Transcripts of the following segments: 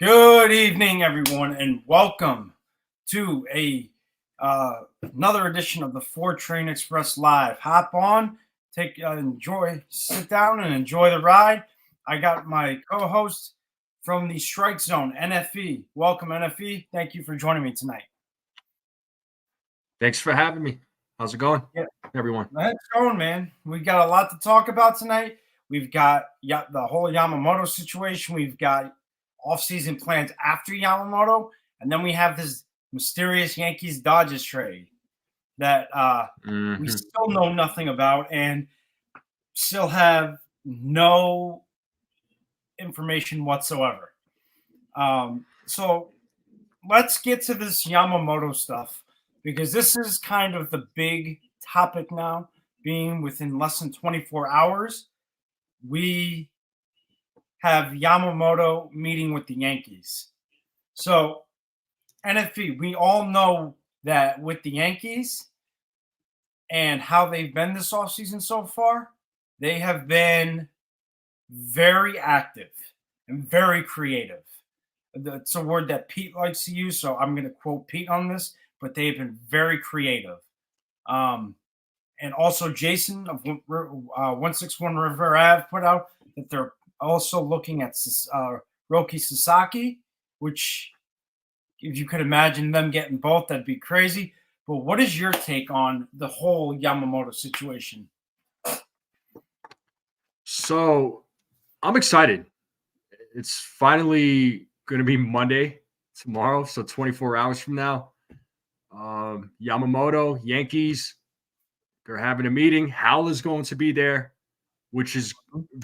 Good evening, everyone, and welcome to another edition of the 4 Train Express Live. Hop on, sit down, and enjoy the ride. I got my co-host from the Strike Zone, NFE. Welcome, NFE. Thank you for joining me tonight. Thanks for having me. How's it going, everyone? It's going, man. We got a lot to talk about tonight. We've got the whole Yamamoto situation. We've got offseason plans after Yamamoto, and then we have this mysterious Yankees-Dodgers trade that we still know nothing about and still have no information whatsoever. So let's get to this Yamamoto stuff, because this is kind of the big topic now, being within less than 24 hours. We have Yamamoto meeting with the Yankees. So, NFE, we all know that with the Yankees and how they've been this offseason so far, they have been very active and very creative. It's a word that Pete likes to use, so I'm going to quote Pete on this, but they've been very creative. And also Jason of 161 River Ave put out that they're also looking at Roki Sasaki, which, if you could imagine them getting both, that'd be crazy. But what is your take on the whole Yamamoto situation? So I'm excited. It's finally going to be Monday tomorrow, so 24 hours from now. Yamamoto, Yankees, they're having a meeting. Hal is going to be there, which is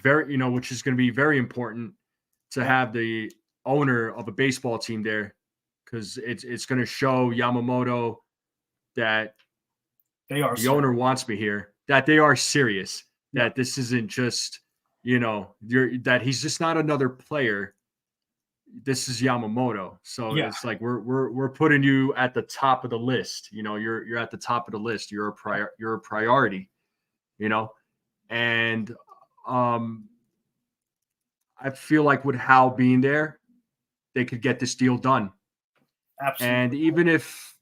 which is going to be very important to have the owner of a baseball team there, because it's going to show Yamamoto that the owner wants me here, that they are serious, that this isn't just, that he's just not another player. This is Yamamoto. So it's like we're putting you at the top of the list. You're at the top of the list. You're a priority. And I feel like with Hal being there, they could get this deal done. Absolutely. And even if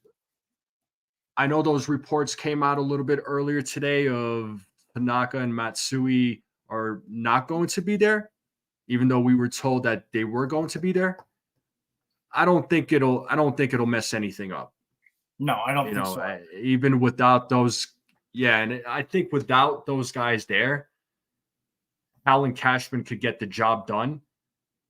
I know those reports came out a little bit earlier today of Tanaka and Matsui are not going to be there, even though we were told that they were going to be there, I don't think it'll mess anything up. No, I don't think so. Even without those, and I think without those guys there, Hal and Cashman could get the job done.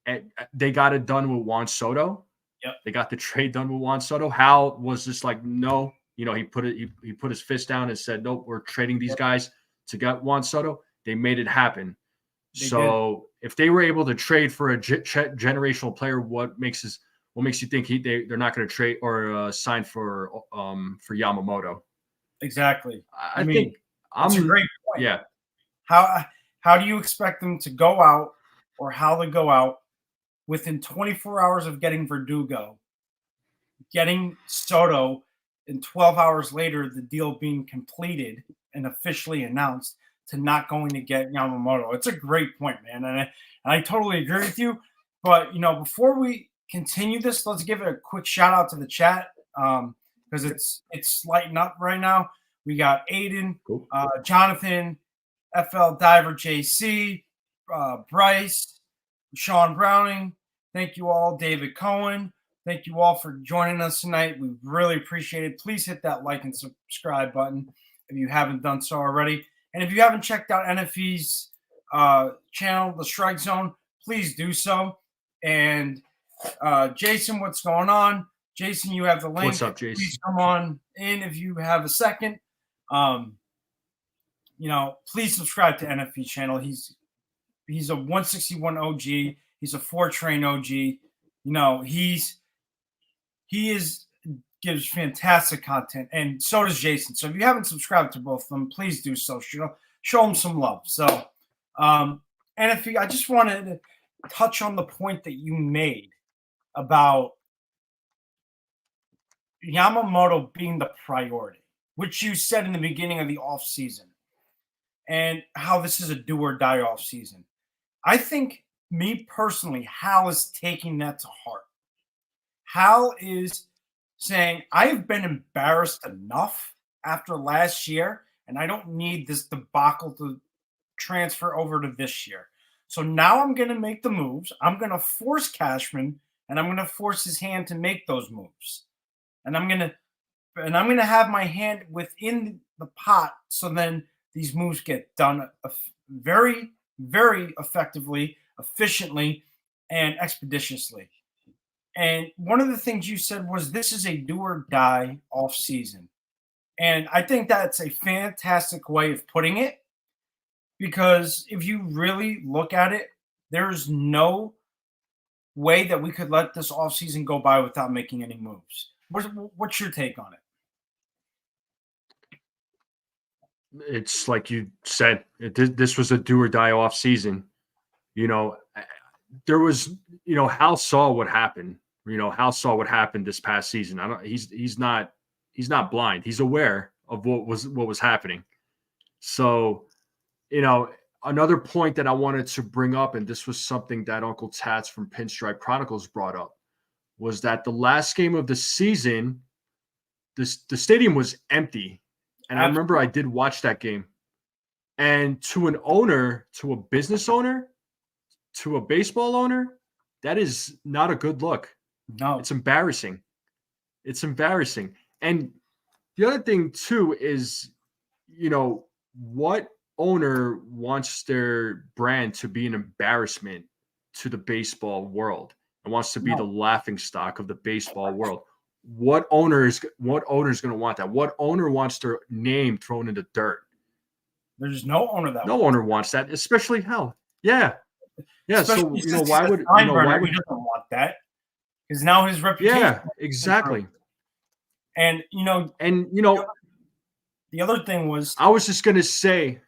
And they got it done with Juan Soto. Yep. They got the trade done with Juan Soto. Hal was just like, no, he put his fist down and said, nope, we're trading these guys to get Juan Soto. They made it happen. If they were able to trade for a generational player, what makes you think they're not going to trade or sign for Yamamoto? Exactly. I think that's a great point. Yeah. How do you expect them to go out, or how they go out within 24 hours of getting Verdugo, getting Soto, and 12 hours later the deal being completed and officially announced, to not going to get Yamamoto? It's a great point, man, and I totally agree with you. But before we continue this, let's give it a quick shout out to the chat, because it's lighting up right now. We got Aiden, Jonathan, FL Diver JC, Bryce, Sean Browning. Thank you all. David Cohen. Thank you all for joining us tonight. We really appreciate it. Please hit that like and subscribe button if you haven't done so already. And if you haven't checked out NFE's channel, The Strike Zone, please do so. And Jason, what's going on? Jason, you have the link. What's up, Jason? Please come on in if you have a second. Please subscribe to NFE channel. He's a 161 OG. He's a 4 Train OG. He gives fantastic content, and so does Jason. So if you haven't subscribed to both of them, please do so. Show them some love. So, NFE, I just wanted to touch on the point that you made about Yamamoto being the priority, which you said in the beginning of the offseason, and how this is a do or die offseason. I think me personally, Hal is taking that to heart. Hal is saying, I've been embarrassed enough after last year, and I don't need this debacle to transfer over to this year. So now I'm going to make the moves. I'm going to force Cashman, and I'm going to force his hand to make those moves. And I'm going to have my hand within the pot, so then these moves get done very, very effectively, efficiently, and expeditiously. And one of the things you said was this is a do or die off season. And I think that's a fantastic way of putting it, because if you really look at it, there's no way that we could let this offseason go by without making any moves. What's your take on it? It's like you said, this was a do or die off season. There was, Hal saw what happened. Hal saw what happened this past season. He's not blind. He's aware of what was happening. So, another point that I wanted to bring up, and this was something that Uncle Tats from Pinstripe Chronicles brought up, was that the last game of the season, the stadium was empty. And I remember I did watch that game. And to an owner, to a business owner, to a baseball owner, that is not a good look. No. It's embarrassing. It's embarrassing. And the other thing, too, is, what owner wants their brand to be an embarrassment to the baseball world and wants to be the laughingstock of the baseball world? What owner is going to want that? What owner wants their name thrown in the dirt? There's no owner that owner wants that, especially Hal. Yeah. Yeah. Especially so, why would, he doesn't want that? Because now his reputation. Yeah, exactly. And, the other thing was, I was just going to say,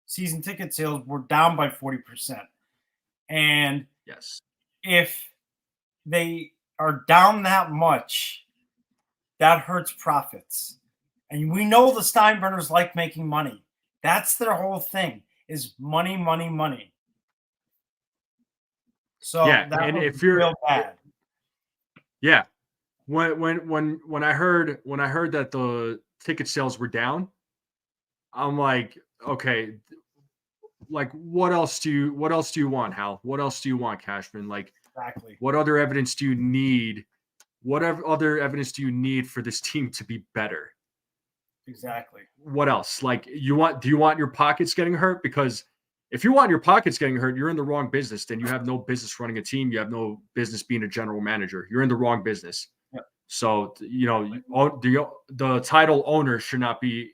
season ticket sales were down by 40%. And yes, if they are down that much, that hurts profits. And we know the Steinbrenners like making money. That's their whole thing, is money, money, money. So yeah, that and was if you're real bad. Yeah. When I heard that the ticket sales were down, I'm like, okay, like what else do you want, Hal? What else do you want, Cashman? Like, exactly. What other evidence do you need? Whatever other evidence do you need for this team to be better? Exactly. What else? Like, do you want your pockets getting hurt? Because if you want your pockets getting hurt, you're in the wrong business. Then you have no business running a team. You have no business being a general manager. You're in the wrong business. Yep. So, the title owner should not be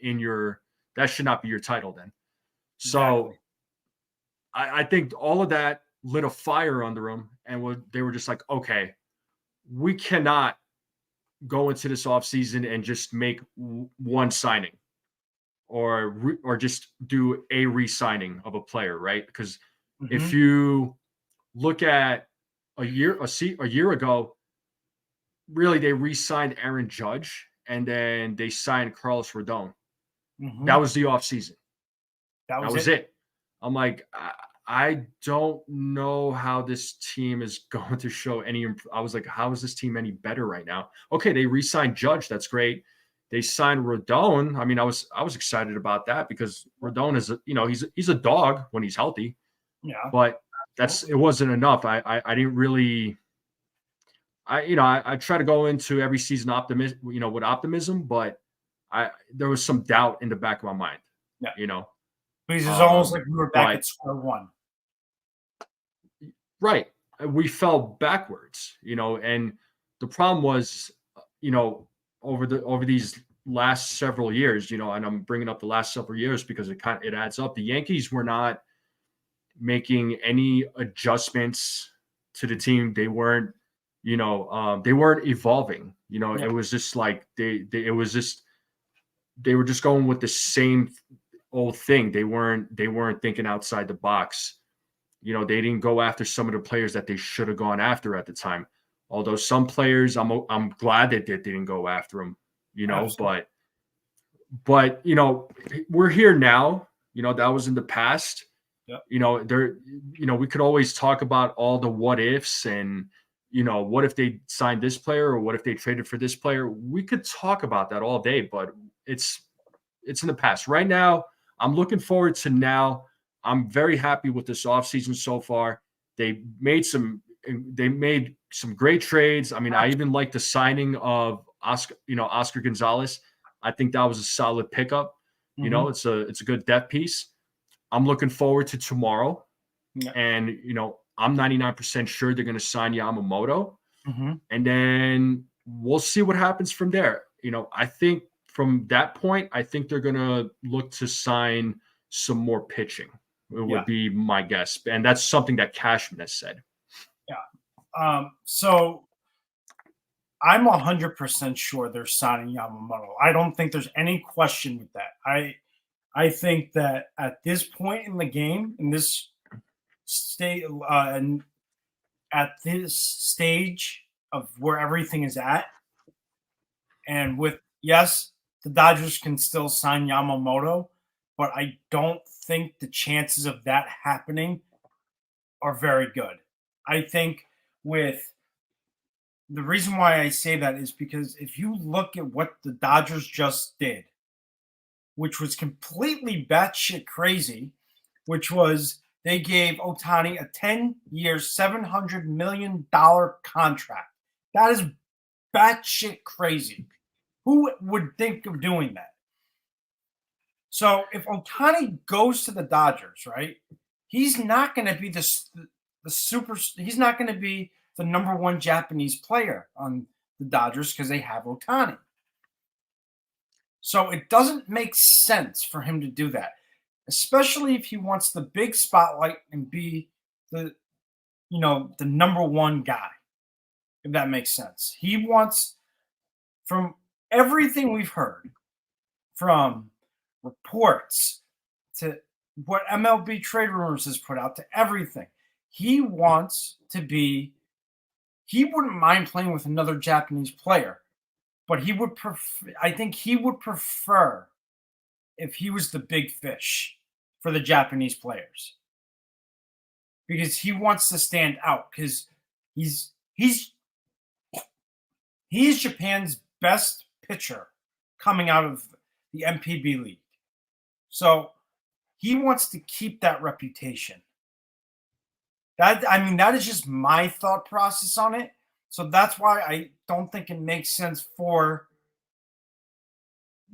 that should not be your title then. So exactly. I think all of that lit a fire under them, and they were just like, okay, we cannot go into this offseason and just make one signing or just do a re-signing of a player, right? Because if you look at a year ago, really they re-signed Aaron Judge and then they signed Carlos Rodon. That was the offseason. That was it. I'm like, I don't know how this team is going to show any. I was like, how is this team any better right now? Okay, they re-signed Judge. That's great. They signed Rodon. I mean, I was excited about that because Rodon is he's a dog when he's healthy. Yeah. But it wasn't enough. I didn't really. I try to go into every season with optimism, but there was some doubt in the back of my mind. Yeah. Because it's almost like we were back at square one. Right. We fell backwards, and the problem was, over these last several years, and I'm bringing up the last several years because it adds up. The Yankees were not making any adjustments to the team. They weren't, they weren't evolving. It was just like they were just going with the same old thing. They weren't thinking outside the box. They didn't go after some of the players that they should have gone after at the time. Although some players, I'm glad that they didn't go after them. But we're here now. that was in the past. Yep. We could always talk about all the what ifs and, what if they signed this player or what if they traded for this player? We could talk about that all day, but it's in the past. Right now, I'm looking forward to now. I'm very happy with this offseason so far. They made some great trades. I mean, I even like the signing of Oscar Gonzalez. I think that was a solid pickup. Mhm. It's a good depth piece. I'm looking forward to tomorrow. Yeah. And, I'm 99% sure they're going to sign Yamamoto. Mhm. And then we'll see what happens from there. I think from that point, I think they're going to look to sign some more pitching. It Yeah. would be my guess. And that's something that Cashman has said. So I'm 100% sure they're signing Yamamoto. I don't think there's any question with that. I think that at this point in the game, in this state, and at this stage of where everything is at, and with yes, the Dodgers can still sign Yamamoto, but I don't think the chances of that happening are very good. I think with the reason why I say that is because if you look at what the Dodgers just did, which was completely batshit crazy, which was they gave Otani a 10-year, $700 million contract. That is batshit crazy. Who would think of doing that? So if Otani goes to the Dodgers, right, he's not going to be the super. He's not going to be the number one Japanese player on the Dodgers because they have Otani. So it doesn't make sense for him to do that, especially if he wants the big spotlight and be the the number one guy. If that makes sense, he wants, from everything we've heard, from reports to what MLB Trade Rumors has put out to everything, he wants to be. He wouldn't mind playing with another Japanese player, but he would prefer. I think he would prefer if he was the big fish for the Japanese players because he wants to stand out because he's he's he's Japan's best pitcher coming out of the MPB league. So he wants to keep that reputation. That is just my thought process on it. So that's why I don't think it makes sense for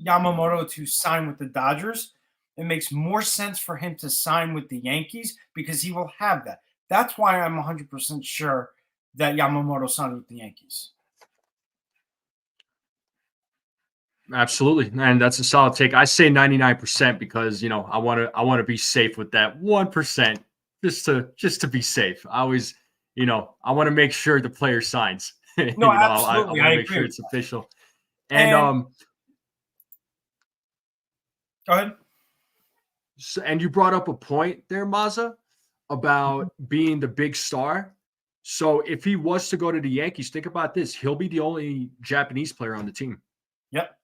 Yamamoto to sign with the Dodgers. It makes more sense for him to sign with the Yankees because he will have that. That's why I'm 100% sure that Yamamoto signed with the Yankees. Absolutely. And that's a solid take. I say 99% because, I want to be safe with that 1% just to be safe. I always, I want to make sure the player signs. No, I absolutely. want I to make agree sure with it's that. official. And And go ahead. and you brought up a point there, Maza, Mhm. about being the big star. So if he was to go to the Yankees, think about this. He'll be the only Japanese player on the team. Yep.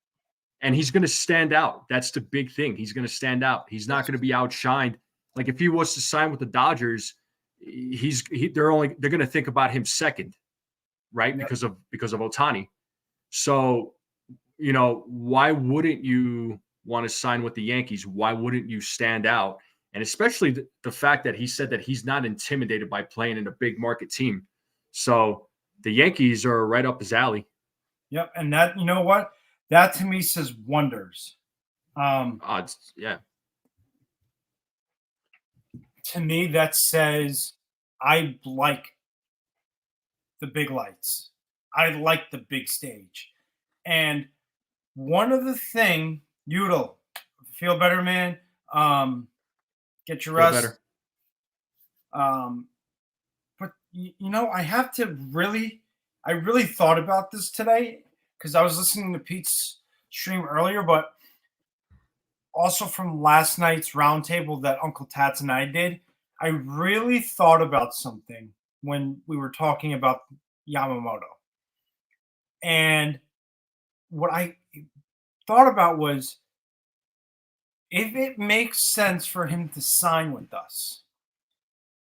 And he's going to stand out. That's the big thing. He's going to stand out. He's not Yes. going to be outshined. Like if he was to sign with the Dodgers, they're going to think about him second, right? Yep. Because of Otani. So, why wouldn't you want to sign with the Yankees? Why wouldn't you stand out? And especially the fact that he said that he's not intimidated by playing in a big market team. So the Yankees are right up his alley. Yep. And that, you know what? That to me says wonders. Yeah. To me, that says I like the big lights. I like the big stage. And one of the thing, Udall, feel better, man. Get your Feel rest. better. But I really thought about this today because I was listening to Pete's stream earlier, but also from last night's roundtable that Uncle Tats and I did. I really thought about something when we were talking about Yamamoto. And what I thought about was if it makes sense for him to sign with us,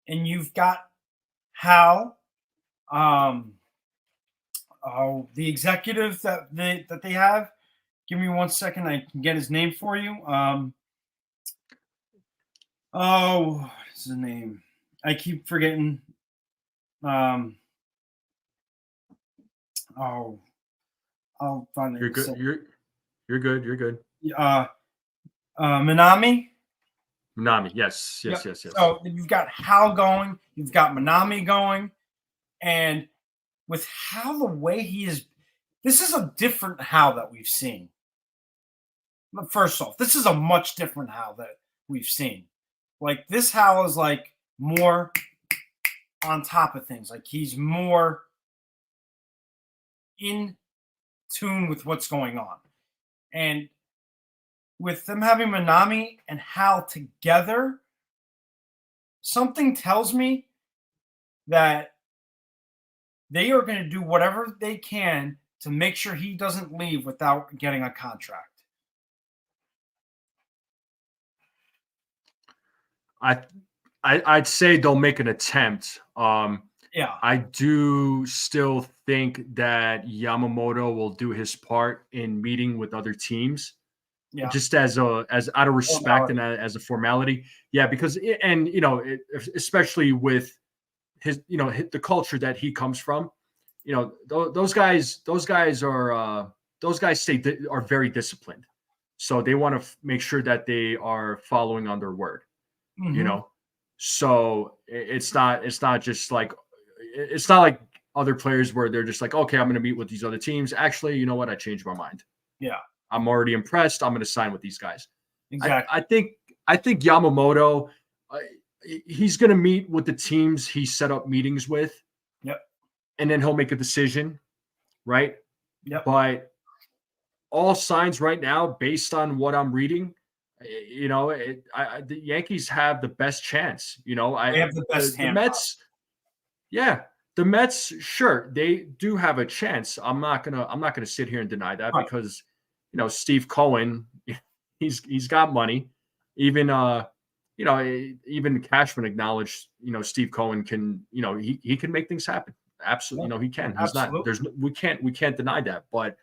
and you've got Hal, um, the executive that they have. Give me 1 second. I can get his name for you. What is his name? I keep forgetting. Um, oh, I'll find it in You're a good. second. You're good. You're good. Minami. Nami. Yes. Yep. Yes. Yes. Yes. So you've got Hal going, you've got Minami going, and with how the way he is, this is a different Hal that we've seen. But first off, this is a much different Hal that we've seen. Like this Hal is like more on top of things. Like he's more in tune with what's going on. And with them having Minami and Hal together, something tells me that they are going to do whatever they can to make sure he doesn't leave without getting a contract. I'd say they'll make an attempt. Yeah. I do still think that Yamamoto will do his part in meeting with other teams, Yeah. just as out of respect and as a formality. Yeah, because especially with his the culture that he comes from, those guys are very disciplined, so they want to make sure that they are following on their word. Mm-hmm. So it's not just like it's not like other players where they're just like, okay, I'm going to meet with these other teams. Actually, you know what? I changed my mind. Yeah. I'm already impressed. I'm going to sign with these guys. Exactly. I think Yamamoto, he's going to meet with the teams he set up meetings with. Yep. And then he'll make a decision, right? Yep. But all signs right now, based on what I'm reading, the Yankees have the best chance. They have the best the Mets. Yeah, the Mets, sure, they do have a chance. I'm not gonna sit here and deny that because Steve Cohen, he's got money. Even even Cashman acknowledged Steve Cohen can he can make things happen. Absolutely, he can. He's not. We can't deny that. But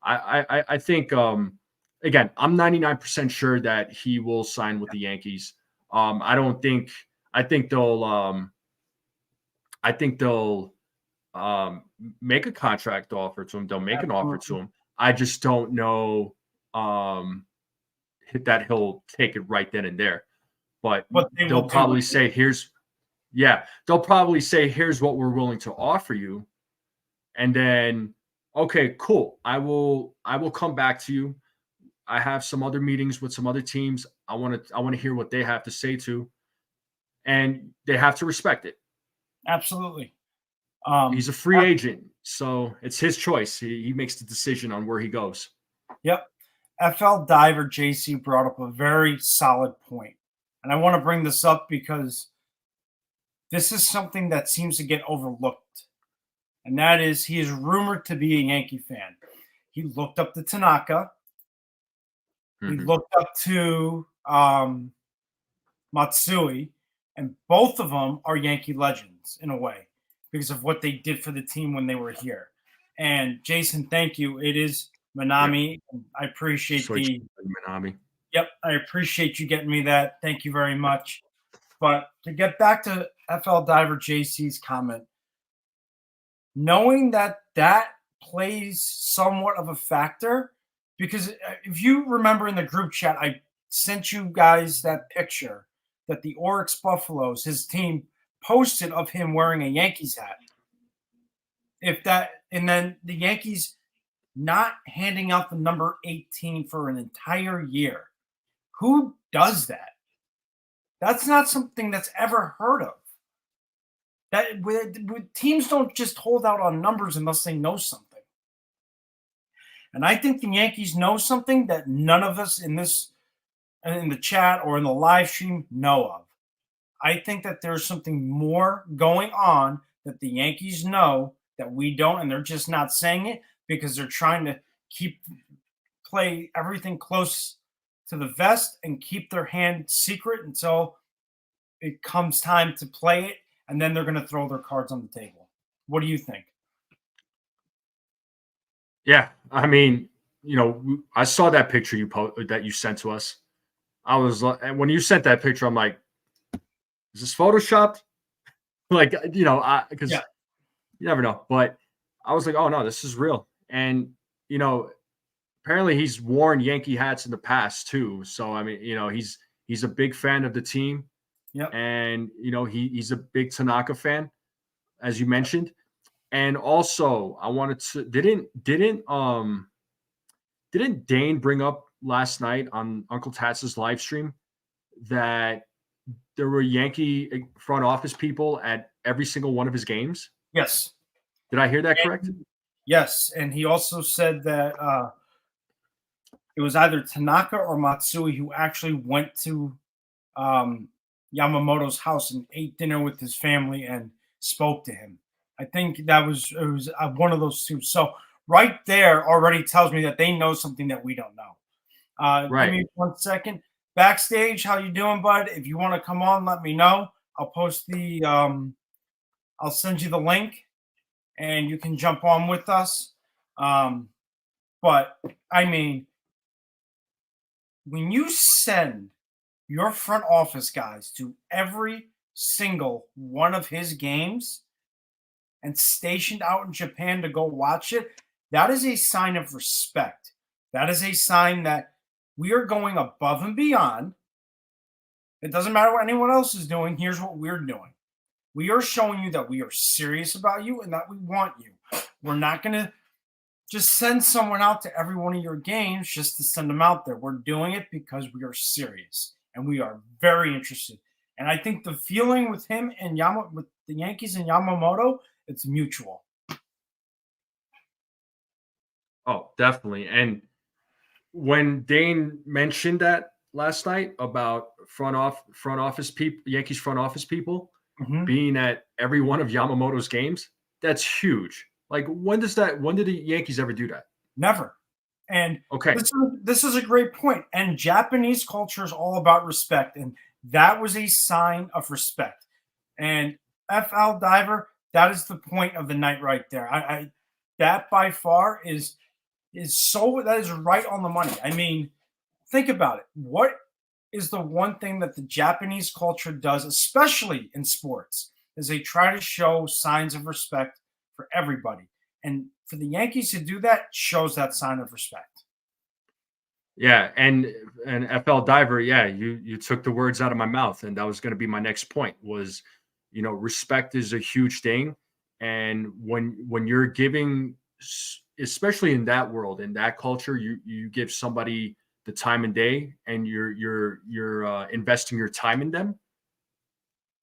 I think again, I'm 99% sure that he will sign with the Yankees. I think they'll make a contract offer to him. They'll make an offer to him. I just don't know that he'll take it right then and there. But they'll probably say, they'll probably say, here's what we're willing to offer you. And then, okay, cool. I will come back to you. I have some other meetings with some other teams. I want to hear what they have to say too. And they have to respect it. Absolutely. He's a free agent, so it's his choice. He makes the decision on where he goes. Yep. FL Diver JC brought up a very solid point. And I want to bring this up because this is something that seems to get overlooked. And that is he is rumored to be a Yankee fan. He looked up to Tanaka. Mm-hmm. He looked up to Matsui. And both of them are Yankee legends in a way because of what they did for the team when they were here. And Jason, thank you. It is Minami. Yep. I appreciate Minami. Yep, I appreciate you getting me that. Thank you very much. But to get back to FL Diver JC's comment, knowing that plays somewhat of a factor, because if you remember in the group chat, I sent you guys that picture that the Oryx Buffaloes, his team, posted of him wearing a Yankees hat. And then the Yankees not handing out the number 18 for an entire year. Who does that? That's not something that's ever heard of. That teams don't just hold out on numbers unless they know something. And I think the Yankees know something that none of us in the chat or in the live stream know of. I think that there's something more going on that the Yankees know that we don't, and they're just not saying it because they're trying to play everything close to the vest and keep their hand secret until it comes time to play it, and then they're going to throw their cards on the table. What do you think? Yeah, I mean, I saw that picture that you sent to us. I was and when you sent that picture, I'm like, is this photoshopped? Like, because Yeah. you never know. But I was like, oh no, this is real. And apparently he's worn Yankee hats in the past too. So I mean, he's a big fan of the team, Yep. and he's a big Tanaka fan, as you mentioned. And also, I wanted to didn't Dane bring up last night on Uncle Tats's live stream that there were Yankee front office people at every single one of his games? Yes. Did I hear that correct? Yes. And he also said that it was either Tanaka or Matsui who actually went to Yamamoto's house and ate dinner with his family and spoke to him. I think it was one of those two. So right there already tells me that they know something that we don't know. Give Right. me 1 second. Backstage, how you doing, bud? If you want to come on, let me know. I'll post I'll send you the link, and you can jump on with us. But I mean, when you send your front office guys to every single one of his games and stationed out in Japan to go watch it, that is a sign of respect. That is a sign that we are going above and beyond. It doesn't matter what anyone else is doing. Here's what we're doing. We are showing you that we are serious about you and that we want you. We're not going to just send someone out to every one of your games just to send them out there. We're doing it because we are serious and we are very interested. And I think the feeling with him and with the Yankees and Yamamoto, it's mutual. Oh, definitely. And when Dane mentioned that last night about front office people, Yankees front office people being at every one of Yamamoto's games, that's huge. Like, when did the Yankees ever do that? Never. And okay, this is a great point. And Japanese culture is all about respect, and that was a sign of respect. And FL Diver, that is the point of the night right there. I that by far is that is right on the money. I mean, think about it. What is the one thing that the Japanese culture does, especially in sports, is they try to show signs of respect for everybody. And for the Yankees to do that shows that sign of respect. Yeah, and FL Diver, yeah, you took the words out of my mouth, and that was going to be my next point. Was respect is a huge thing, and when you're giving, especially in that world, in that culture, you give somebody the time and day, and you're investing your time in them.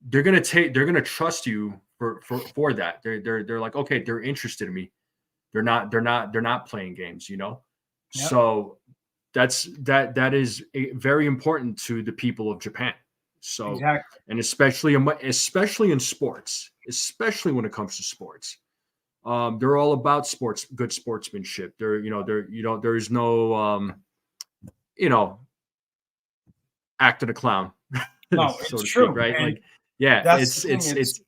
They're gonna trust you for that. They're like, okay, they're interested in me. They're not playing games, Yep. So that is very important to the people of Japan. So Exactly. and especially in sports, especially when it comes to sports, they're all about good sportsmanship. There's no acting a clown, No, so it's to speak, true. right? And Like, yeah, that's the thing. it's It's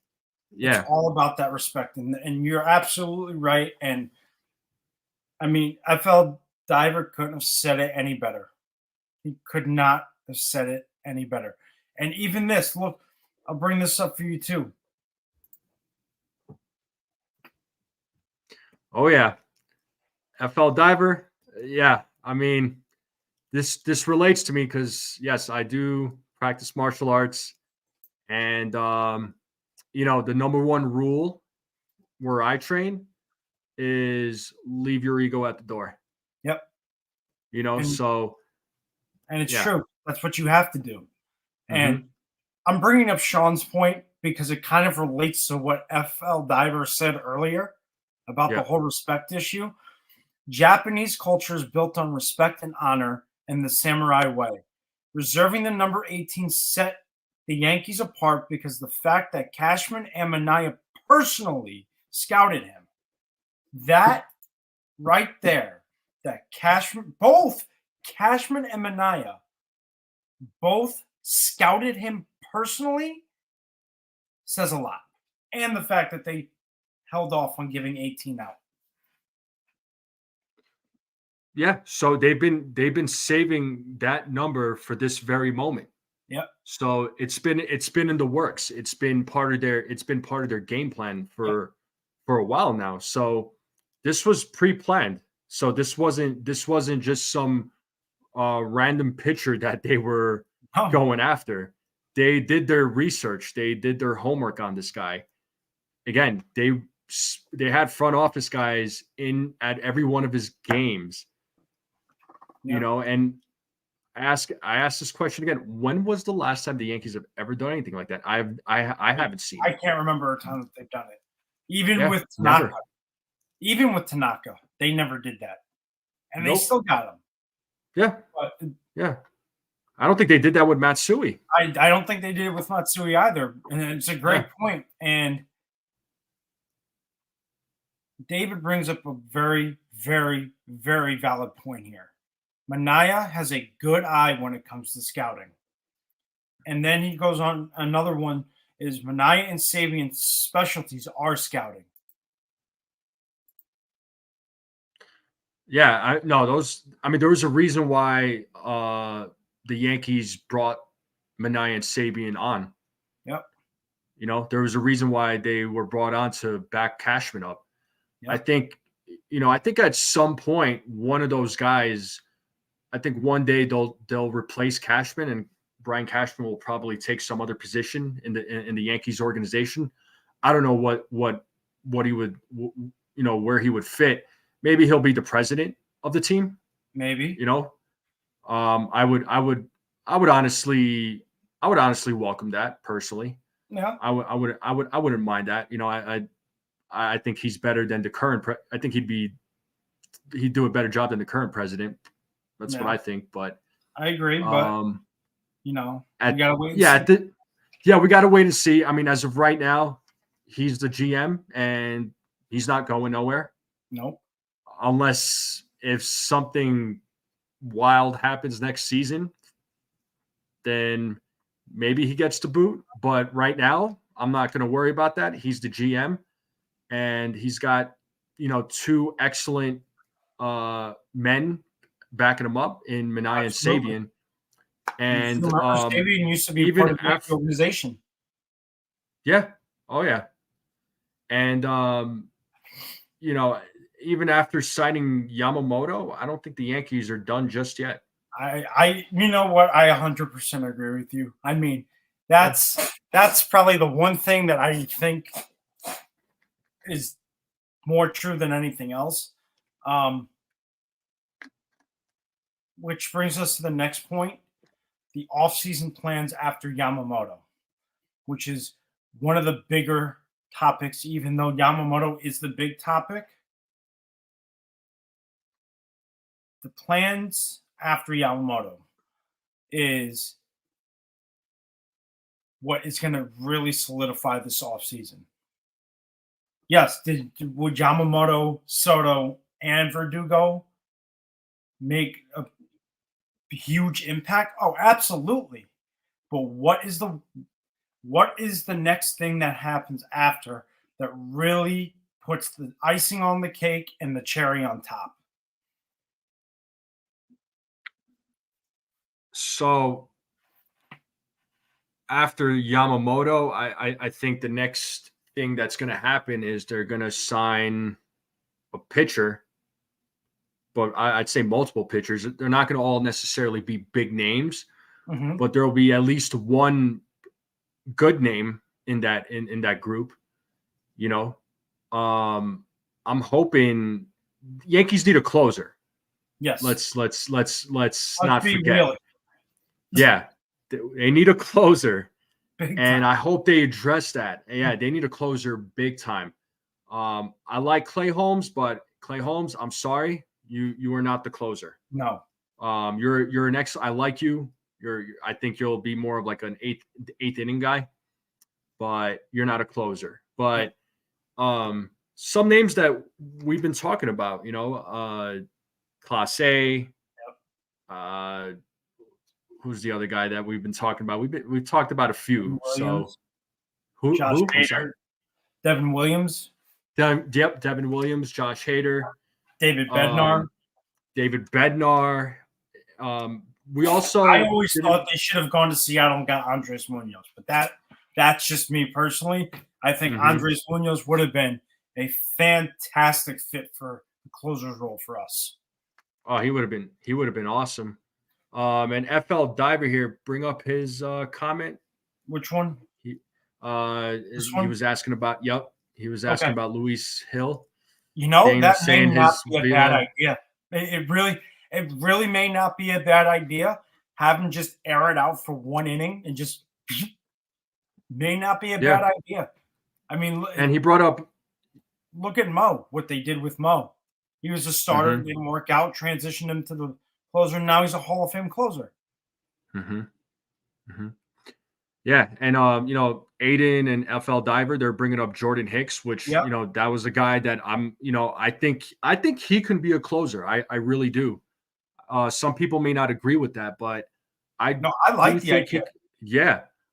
yeah. all about that respect. And you're absolutely right. And I mean, FL Diver couldn't have said it any better. He could not have said it any better. And even this, look, I'll bring this up for you too. Oh yeah, FL Diver. Yeah, I mean, this relates to me because yes, I do practice martial arts, and the number one rule where I train is leave your ego at the door. Yep. And So it's yeah. true. That's what you have to do. Mm-hmm. And I'm bringing up Sean's point because it kind of relates to what FL Diver said earlier about the Yeah. whole respect issue. Japanese culture is built on respect and honor in the samurai way. Reserving the number 18 set the Yankees apart because the fact that Cashman and Manaya personally scouted him. That right there, that both Cashman and Manaya both scouted him personally says a lot. And the fact that they held off on giving 18 out. Yeah, so they've been saving that number for this very moment. Yep. So it's been in the works. It's been part of their game plan Yep. for a while now. So this was pre-planned. So this wasn't just some random pitcher that they were Oh, going after. They did their research. They did their homework on this guy. Again, they had front office guys in at every one of his games, yep. and I asked this question again. When was the last time the Yankees have ever done anything like that? I haven't seen I it. can't remember a time that they've done it. Even Yeah, with Tanaka, never. they never did that, and they Nope. still got him. Yeah, But yeah. I don't think they did that with Matsui. I don't think they did it with Matsui either. And it's a great Yeah. point. And David brings up a very, very, very valid point here. Manaya has a good eye when it comes to scouting. And then he goes on another one is Manaya and Sabian's specialties are scouting. Yeah, no, there was a reason why the Yankees brought Minaya and Sabian on. Yep. There was a reason why they were brought on to back Cashman up. I Yep. think, I think at some point one of those guys, I think one day they'll replace Cashman, and Brian Cashman will probably take some other position in the Yankees organization. I don't know what he would, where he would fit. Maybe he'll be the president of the team. Maybe. I would honestly welcome that personally. Yeah. I wouldn't mind that. I think he's better than the current. I think he'd do a better job than the current president. That's what Yeah. I think. But I agree, but we gotta wait and see. We gotta wait and see. I mean, as of right now, he's the GM and he's not going nowhere. Nope. Unless if something wild happens next season, then maybe he gets the boot. But right now, I'm not going to worry about that. He's the GM, and he's got two excellent men backing him up in Minaya and Absolutely. Sabian. And Sabian used to be even part of the organization. Yeah. Oh yeah. And even after signing Yamamoto, I don't think the Yankees are done just yet. You know what? I 100% agree with you. I mean, that's probably the one thing that I think is more true than anything else. Which brings us to the next point, the offseason plans after Yamamoto, which is one of the bigger topics, even though Yamamoto is the big topic. The plans after Yamamoto is what is going to really solidify this offseason. Yes, would Yamamoto, Soto, and Verdugo make a huge impact? Oh, absolutely. But what is the next thing that happens after that really puts the icing on the cake and the cherry on top? So after Yamamoto, I think the next thing that's going to happen is they're going to sign a pitcher, but I'd say multiple pitchers. They're not going to all necessarily be big names, but there will be at least one good name in that group. I'm hoping Yankees need a closer. Yes. Let's not forget. Real. Yeah, they need a closer. Big And time. I hope they address that. Yeah, they need a closer big time. I like Clay Holmes, but Clay Holmes, I'm sorry, you are not the closer. No. You're an I like you. I think you'll be more of like an eighth inning guy, but you're not a closer. But some names that we've been talking about, Class A. who's the other guy that we've been talking about? We've talked about a few. So Williams, who? Josh I'm sorry. Hader, Devin Williams, Yep, Devin Williams, Josh Hader, David Bednar. um, David Bednar. We I also always didn't. thought they should have gone to Seattle and got Andres Munoz, but that's just me personally. I think Andres Munoz would have been a fantastic fit for the closer's role for us. Oh, he would have been awesome. And FL Diver here, bring up his comment. Which one? He This he one? was asking about. Yep, he was asking Okay. about Luis Hill. You know, Dana that may saying not his be a velo. bad idea. It really may not be a bad idea. Have him just air it out for one inning and just may not be a bad idea. I mean, And he brought up. look at Mo, what they did with Mo. He was a starter, didn't work out, transitioned him to the closer, and now he's a Hall of Fame closer. Yeah, and Aiden and FL Diver, they're bringing up Jordan Hicks, which that was a guy that I think he can be a closer. I really do. Some people may not agree with that, but I like the idea.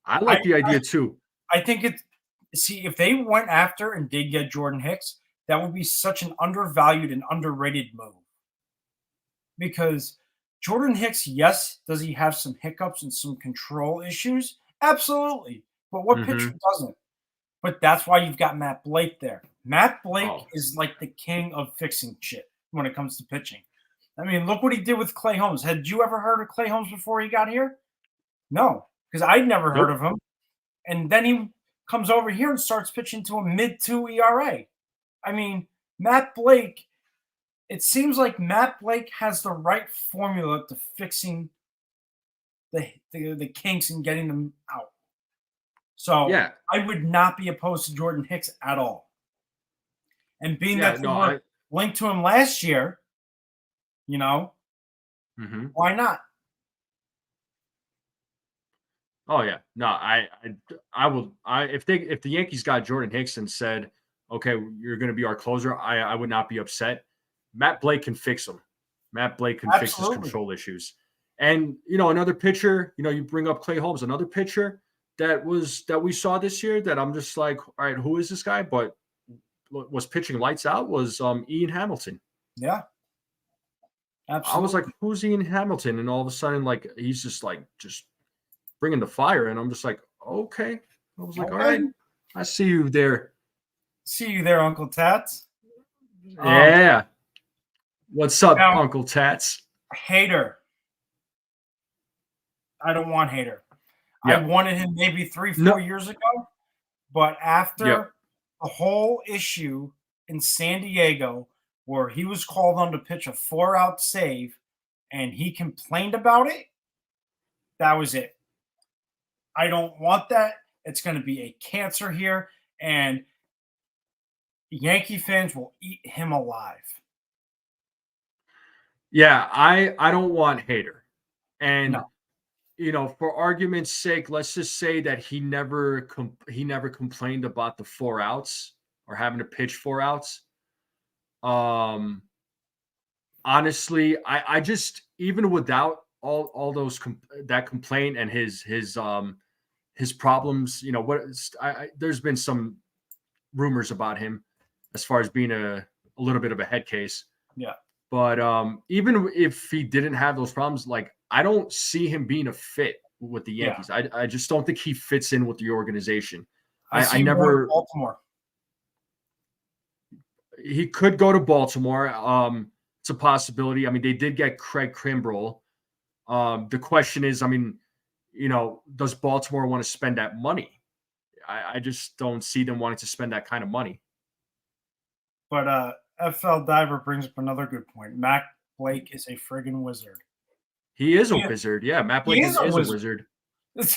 I like the idea too. I think if they went after and did get Jordan Hicks, that would be such an undervalued and underrated move. Because Jordan Hicks, yes, does he have some hiccups and some control issues? Absolutely. But what pitcher doesn't? But that's why you've got Matt Blake there. Matt Blake is like the king of fixing shit when it comes to pitching. I mean, look what he did with Clay Holmes. Had you ever heard of Clay Holmes before he got here? No, because I'd never heard of him. And then he comes over here and starts pitching to a mid-2 ERA. I mean, Matt Blake, it seems like Matt Blake has the right formula to fixing the kinks and getting them out. So I would not be opposed to Jordan Hicks at all. And being that they were linked to him last year, why not? Oh yeah, no, I will. If the Yankees got Jordan Hicks and said, okay, you're going to be our closer, I would not be upset. Matt Blake can fix him. Matt Blake can fix his control issues. And another pitcher, you bring up Clay Holmes, another pitcher that we saw this year that I'm just like, all right, who is this guy? But was pitching lights out was Ian Hamilton. Yeah. Absolutely. I was like, who's Ian Hamilton? And all of a sudden, like, he's just bringing the fire. And I'm just like, okay. I was like, all right, I see you there. See you there, Uncle Tats. Yeah. What's up, Uncle Tats? Hader. I don't want Hader. I wanted him maybe 3-4 years ago. But after the whole issue in San Diego where he was called on to pitch a 4-out save and he complained about it, that was it. I don't want that. It's going to be a cancer here, and Yankee fans will eat him alive. Yeah, I don't want Hader. And for argument's sake, let's just say that he never complained about the 4 outs or having to pitch 4 outs. Honestly, I just, even without all those that complaint and his problems, there's been some rumors about him as far as being a little bit of a head case. Yeah. But even if he didn't have those problems, like, I don't see him being a fit with the Yankees. Yeah. I just don't think he fits in with the organization. I never. Baltimore. He could go to Baltimore. It's a possibility. I mean, they did get Craig Kimbrell. The question is, I mean, does Baltimore want to spend that money? I just don't see them wanting to spend that kind of money. But FL Diver brings up another good point. Matt Blake is a friggin' wizard. He is a wizard. Yeah, Matt Blake is a wizard.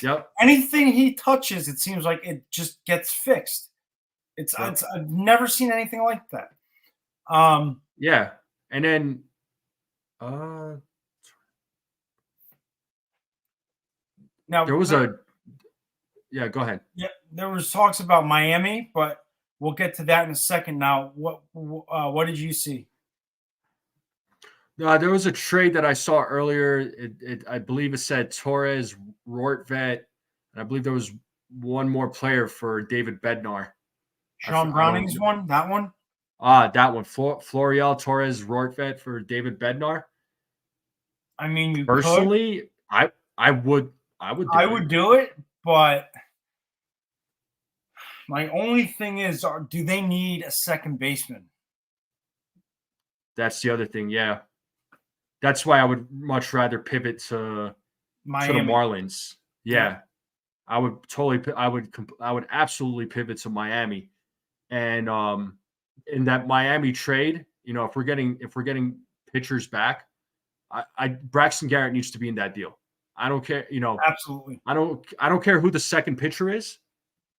Yep. Anything he touches, it seems like it just gets fixed. I've never seen anything like that. Yeah. And then now there was go ahead. Yeah, there was talks about Miami, but we'll get to that in a second. Now, what did you see? There was a trade that I saw earlier. I believe it said Torres, Rortvet, and I believe there was one more player for David Bednar. Sean I don't. Browning's one, that one. That one. Florial Torres, Rortvet for David Bednar. I mean, you could. Personally, I would I do it. would do it, but my only thing is, do they need a second baseman? That's the other thing. Yeah, that's why I would much rather pivot to the Miami. Marlins. Yeah, Yeah. I would totally. I would absolutely pivot to Miami, and in that Miami trade, if we're getting pitchers back, Braxton Garrett needs to be in that deal. I don't care. Absolutely. I don't care who the second pitcher is,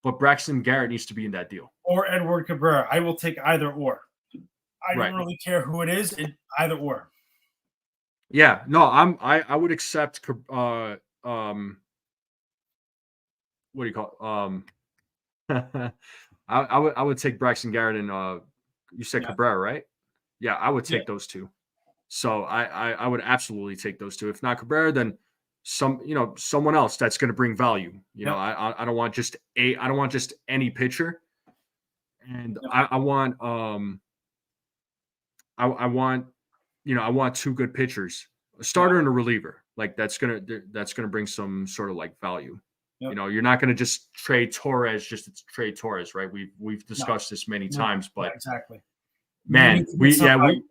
but Braxton Garrett needs to be in that deal. Or Edward Cabrera. I will take either or. I Right. don't really care who it is. Either or. Yeah. No, I would accept what do you call I would take Braxton Garrett and you said Yeah. Cabrera, right? Yeah, I would Yeah. take those two. So I would absolutely take those two. If not Cabrera, then someone else that's going to bring value. Yep. I don't want just I don't want just any pitcher, and Yep. I want I want I want two good pitchers, a starter and a reliever. Like that's gonna bring some sort of like value. Yep. You're not gonna just trade Torres just to trade Torres, right? We've discussed this many No. times, but Yeah, exactly. man, we Somebody.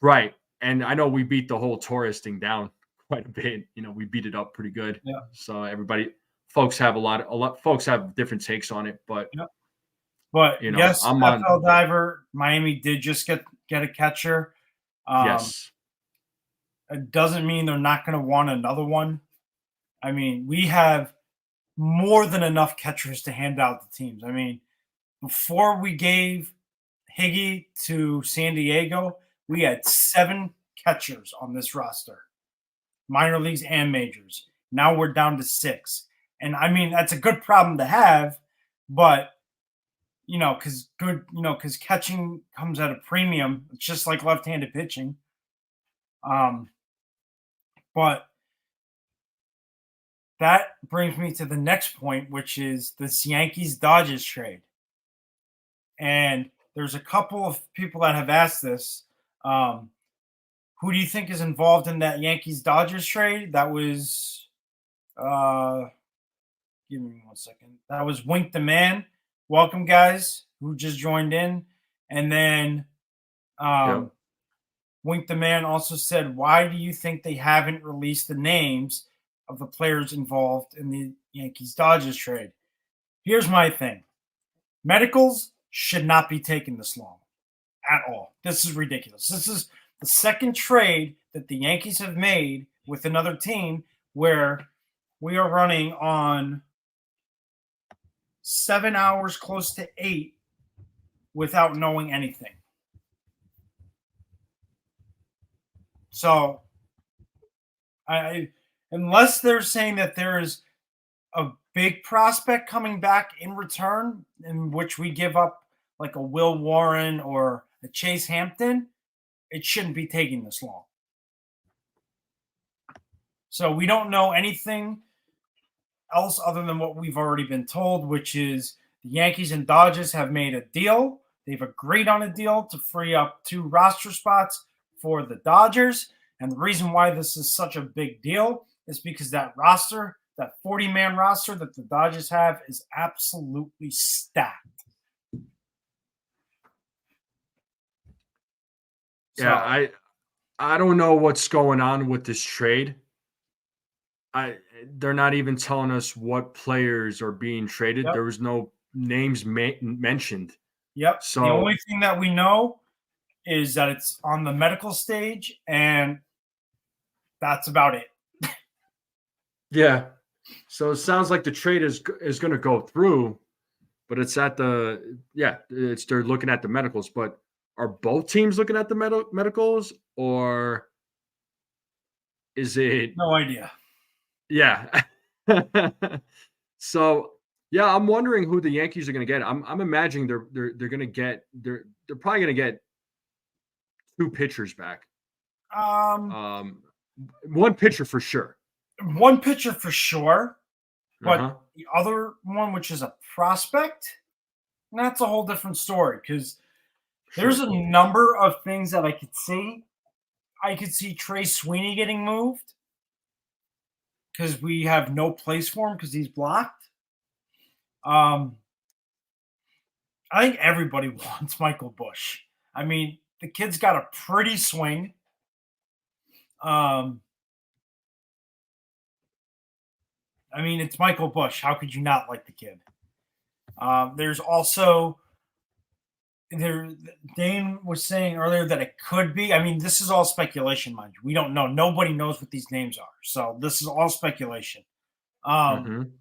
right. And I know we beat the whole Torres thing down quite a bit. We beat it up pretty good. Yeah. So folks have folks have different takes on it, but Yep. But yes, I'm FL on. Diver. Miami did just get a catcher. Yes. It doesn't mean they're not going to want another one. I mean, we have more than enough catchers to hand out to teams. I mean, before we gave Higgy to San Diego, we had 7 catchers on this roster, minor leagues and majors. Now we're down to 6. And I mean, that's a good problem to have, but because catching comes at a premium. It's just like left-handed pitching. But that brings me to the next point, which is this Yankees Dodgers trade. And there's a couple of people that have asked this. Who do you think is involved in that Yankees Dodgers trade? That was, give me 1 second. That was Wink the Man. Welcome, guys, who just joined in. And then Yep. Wink the Man also said, why do you think they haven't released the names of the players involved in the Yankees Dodgers trade? Here's my thing. Medicals should not be taking this long at all. This is ridiculous. This is the second trade that the Yankees have made with another team where we are running on 7 hours, close to 8, without knowing anything. So, unless they're saying that there is a big prospect coming back in return, in which we give up like a Will Warren or a Chase Hampton, it shouldn't be taking this long. So we don't know anything else other than what we've already been told, which is the Yankees and Dodgers have made a deal. They've agreed on a deal to free up 2 roster spots for the Dodgers. And the reason why this is such a big deal is because that roster, that 40-man roster that the Dodgers have, is absolutely stacked. Yeah, I don't know what's going on with this trade. They're not even telling us what players are being traded. Yep. There was no names mentioned. Yep. So the only thing that we know is that it's on the medical stage, and that's about it. Yeah. So it sounds like the trade is going to go through, but it's at they're looking at the medicals. But are both teams looking at the medicals, or is it? No idea. Yeah. So yeah, I'm wondering who the Yankees are going to get. I'm imagining they're going to get they're probably going to get 2 pitchers back. Um, Um, one pitcher for sure. one pitcher for sure, but Uh-huh. the other one, which is a prospect, that's a whole different story because there's Sure. a number of things that I could see. I could see Trey Sweeney getting moved because we have no place for him because he's blocked. Um, I think everybody wants Michael Bush. I mean, the kid's got a pretty swing. Um, I mean, it's Michael Bush. How could you not like the kid? There's also there. Dane was saying earlier that it could be. I mean, this is all speculation, mind you. We don't know. Nobody knows what these names are, so this is all speculation. Um, Mhm.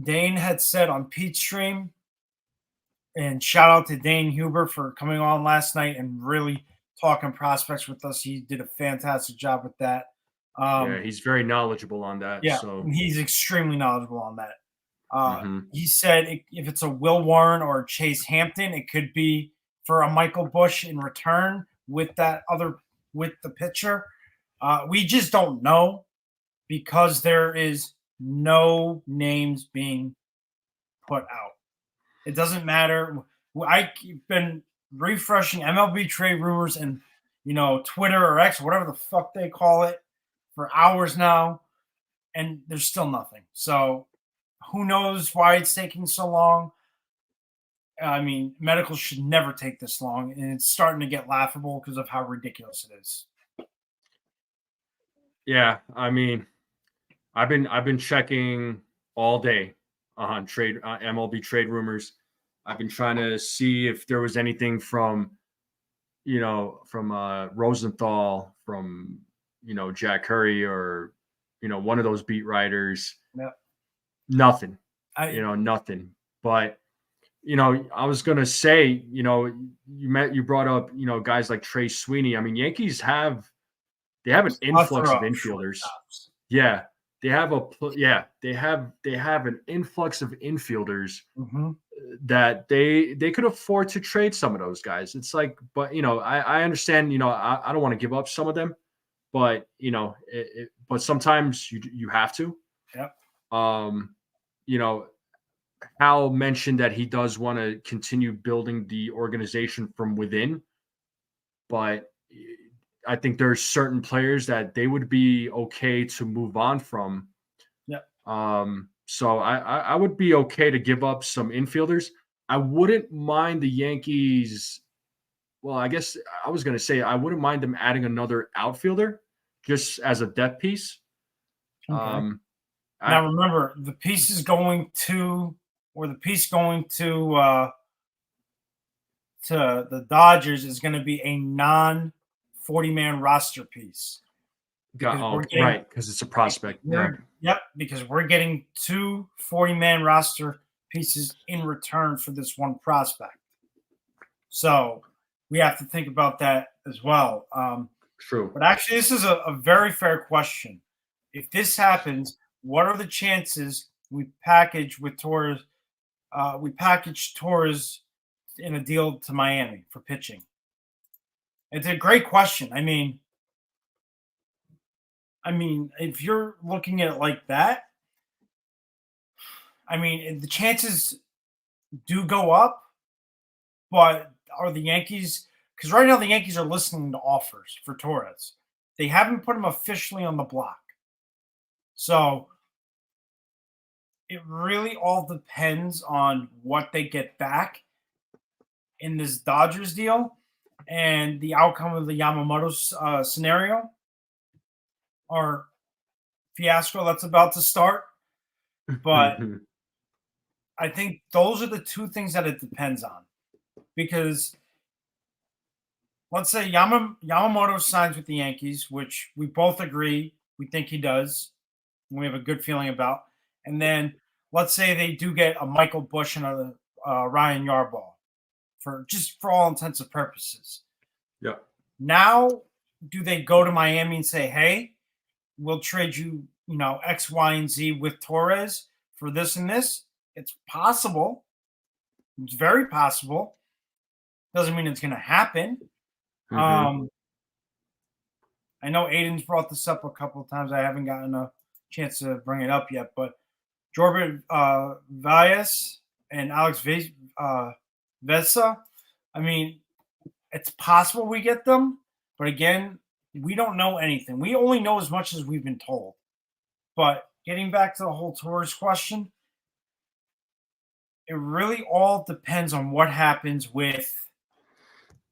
Dane had said on Pete's stream, and shout out to Dane Huber for coming on last night and really talking prospects with us. He did a fantastic job with that. Yeah, Um, he's very knowledgeable on that, yeah, so he's extremely knowledgeable on that. mhm. He said if it's a Will Warren or Chase Hampton, it could be for a Michael Bush in return with that other with the pitcher. We just don't know because there is no names being put out. It doesn't matter. I've been refreshing MLB trade rumors and Twitter or X, whatever the fuck they call it, for hours now, and there's still nothing. So who knows why it's taking so long? I mean, medical should never take this long, and it's starting to get laughable because of how ridiculous it is. Yeah, I mean, I've been checking all day on trade MLB trade rumors. I've been trying to see if there was anything from Rosenthal, from Jack Curry, or one of those beat writers. Yeah, Nothing, I nothing. But I was gonna say, you brought up, guys like Trey Sweeney. I mean, Yankees have an influx plethora of of infielders. shortstops. Yeah, they have an influx of infielders Mm-hmm. that they could afford to trade some of those guys. It's like, but I understand. I don't want to give up some of them, but but sometimes you have to. Yep. Um, you know, Hal mentioned that he does want to continue building the organization from within, but I think there's certain players that they would be okay to move on from. Yep. So I would be okay to give up some infielders. I wouldn't mind the Yankees. Well, I guess I was going to say I wouldn't mind them adding another outfielder just as a depth piece. Okay. Um, I Now remember, the piece is going to, or the piece going to the Dodgers is going to be a non 40-man roster piece got because we're getting right because it's a prospect. Yeah, because we're getting two 40-man roster pieces in return for this one prospect. So we have to think about that as well. true. But actually, this is a very fair question. If this happens, what are the chances we package Torres in a deal to Miami for pitching? It's a great question. I mean, if you're looking at it like that, I mean, the chances do go up, but are the Yankees? Because right now the Yankees are listening to offers for Torres. They haven't put him officially on the block, so it really all depends on what they get back in this Dodgers deal and the outcome of the Yamamoto scenario or fiasco that's about to start. But I think those are the two things that it depends on. Because let's say Yamamoto signs with the Yankees, which we both agree we think he does. We have a good feeling about. And then let's say they do get a Michael Bush and a Ryan Yarbrough for all intents and purposes. Yeah. Now, do they go to Miami and say, "Hey, we'll trade you, X, Y, and Z with Torres for this and this"? It's possible. It's very possible. Doesn't mean it's going to happen. Hmm. Um, I know Aiden's brought this up a couple of times. I haven't gotten a chance to bring it up yet, but Jordan Valles and Alex Vesa. I mean, it's possible we get them, but again, we don't know anything. We only know as much as we've been told. But getting back to the whole Torres question, it really all depends on what happens with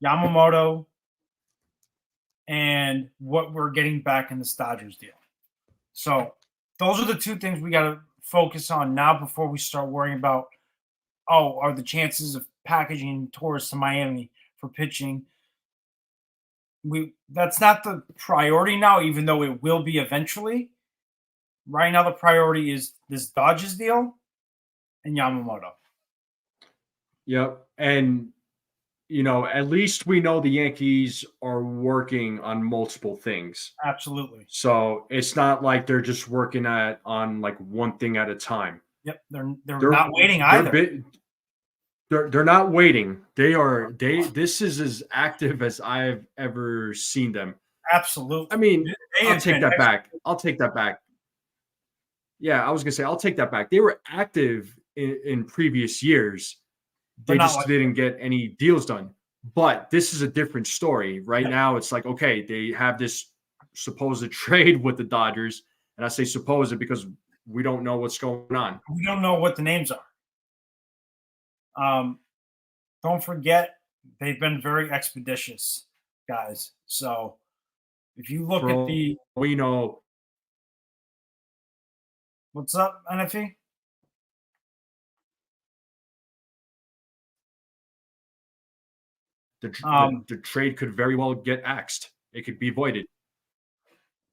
Yamamoto and what we're getting back in the Dodgers deal. So those are the two things we got to focus on now before we start worrying about, are the chances of packaging Torres to Miami for pitching. That's not the priority now, even though it will be eventually. Right now, the priority is this Dodgers deal and Yamamoto. Yep. And, at least we know the Yankees are working on multiple things. Absolutely. So it's not like they're just working on like one thing at a time. Yep. They're not waiting either. They're not waiting. This is as active as I've ever seen them. Absolutely. I mean, I'll take that back. Yeah, I was gonna say I'll take that back. They were active in previous years. They just didn't get any deals done. But this is a different story. Right now, it's like, okay, they have this supposed trade with the Dodgers. And I say supposed because we don't know what's going on. We don't know what the names are. Don't forget, they've been very expeditious, guys. So if you look at what's up, NFE? The trade could very well get axed. It could be voided.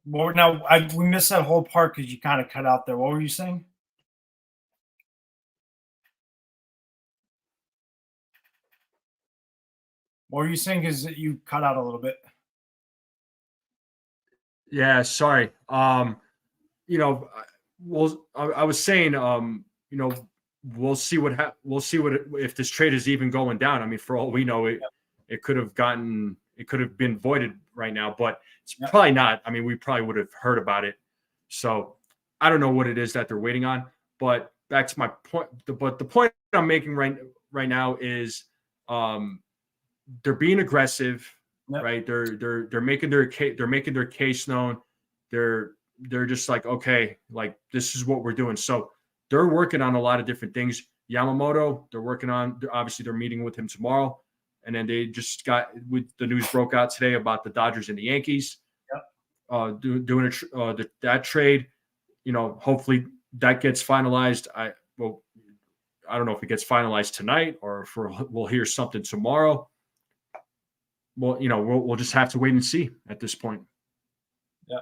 Well, now we missed that whole part because you kind of cut out there. What were you saying? What were you saying? Because you cut out a little bit. Yeah, sorry. I was saying, we'll see if this trade is even going down. I mean, for all we know, it could have been voided right now, but it's probably not. I mean, we probably would have heard about it. So I don't know what it is that they're waiting on. But back to my point. But the point I'm making right now is, they're being aggressive, right? They're making their case. They're making their case known. They're just like, okay, like this is what we're doing. So they're working on a lot of different things. Yamamoto, obviously they're meeting with him tomorrow. And then they just the news broke out today about the Dodgers and the Yankees doing that trade. Hopefully that gets finalized. I don't know if it gets finalized tonight or if we'll hear something tomorrow. Well, we'll just have to wait and see at this point. Yeah.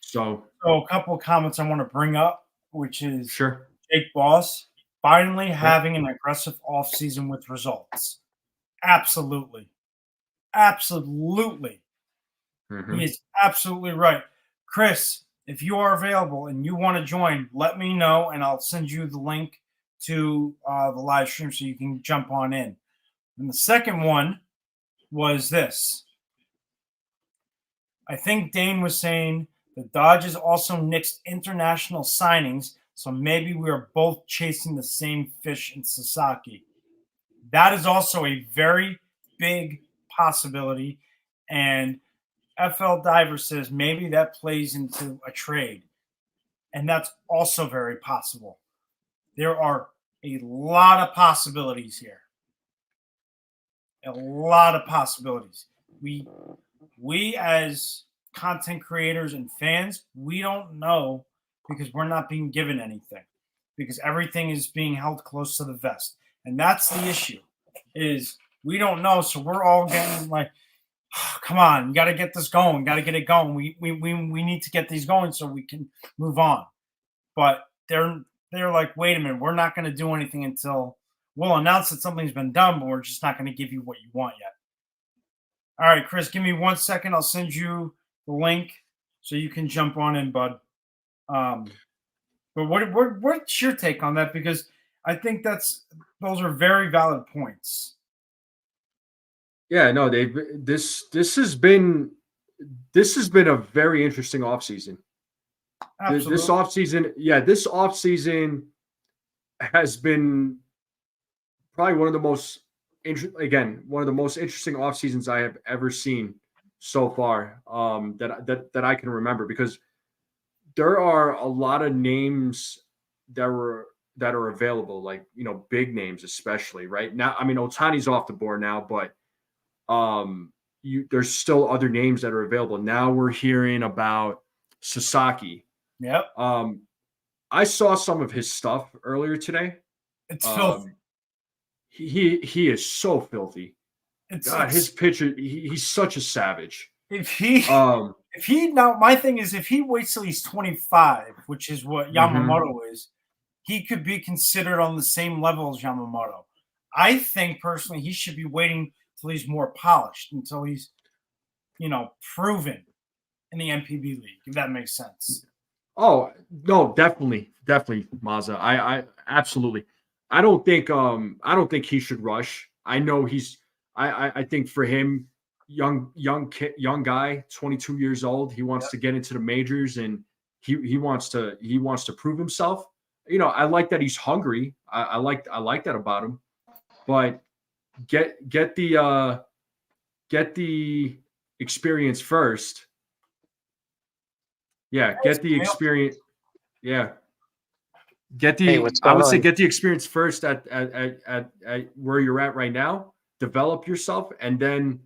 So a couple of comments I want to bring up, which is sure. Jake Boss finally having an aggressive offseason with results. Absolutely. Absolutely. Mm-hmm. He is absolutely right. Chris, if you are available and you want to join, let me know and I'll send you the link to the live stream so you can jump on in. And the second one was this. I think Dane was saying the Dodgers also nixed international signings, so maybe we are both chasing the same fish in Sasaki. That is also a very big possibility, and FL Diver says maybe that plays into a trade, and that's also very possible. There are a lot of possibilities here. A lot of possibilities. We as content creators and fans, we don't know because we're not being given anything because everything is being held close to the vest. And that's the issue is we don't know. So we're all getting like, oh, come on, you got to get this going. Got to get it going. We need to get these going so we can move on. But they're like, wait a minute, we're not going to do anything until we'll announce that something's been done, but we're just not going to give you what you want yet. All right, Chris, give me 1 second. I'll send you the link so you can jump on in, bud. But what's your take on that? Because I think those are very valid points. Yeah, no, this has been this has been a very interesting offseason. Absolutely. This offseason has been probably one of the most interesting off seasons I have ever seen so far, that I can remember, because there are a lot of names that are available, like, big names, especially right now. I mean, Otani's off the board now, but there's still other names that are available. Now we're hearing about Sasaki. Yep. I saw some of his stuff earlier today. It's filthy. He is so filthy. His pitcher, he's such a savage. Now my thing is, if he waits till he's 25, which is what Yamamoto is, he could be considered on the same level as Yamamoto. I think personally he should be waiting till he's more polished, until he's, proven in the MPB league, if that makes sense. Oh no, definitely, Mazza. I absolutely. I don't think he should rush. I know I think for him, young guy, 22 years old, he wants to get into the majors, and he wants to prove himself. I like that he's hungry. I like that about him. But get the experience first. Yeah, get the experience. Yeah. Get the experience first at where you're at right now. Develop yourself, and then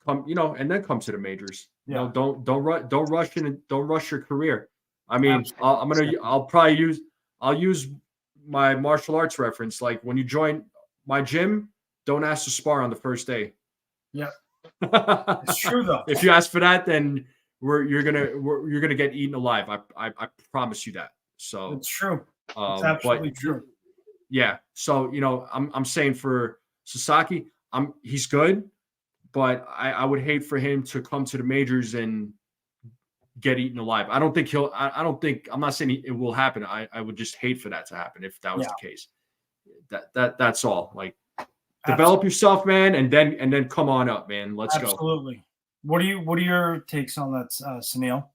come to the majors. Yeah. Don't rush in, and don't rush your career. I mean, I'll use my martial arts reference. Like, when you join my gym, don't ask to spar on the first day. Yeah, it's true though. If you ask for that, then you're gonna get eaten alive. I promise you that. So it's true. It's absolutely true. Yeah. So I'm saying for Sasaki, he's good, but I would hate for him to come to the majors and get eaten alive. I don't think I'm not saying it will happen. I would just hate for that to happen if that was the case. That's all. Like, develop yourself, man, and then come on up, man. Let's go. Absolutely. What are your takes on that, Sunil?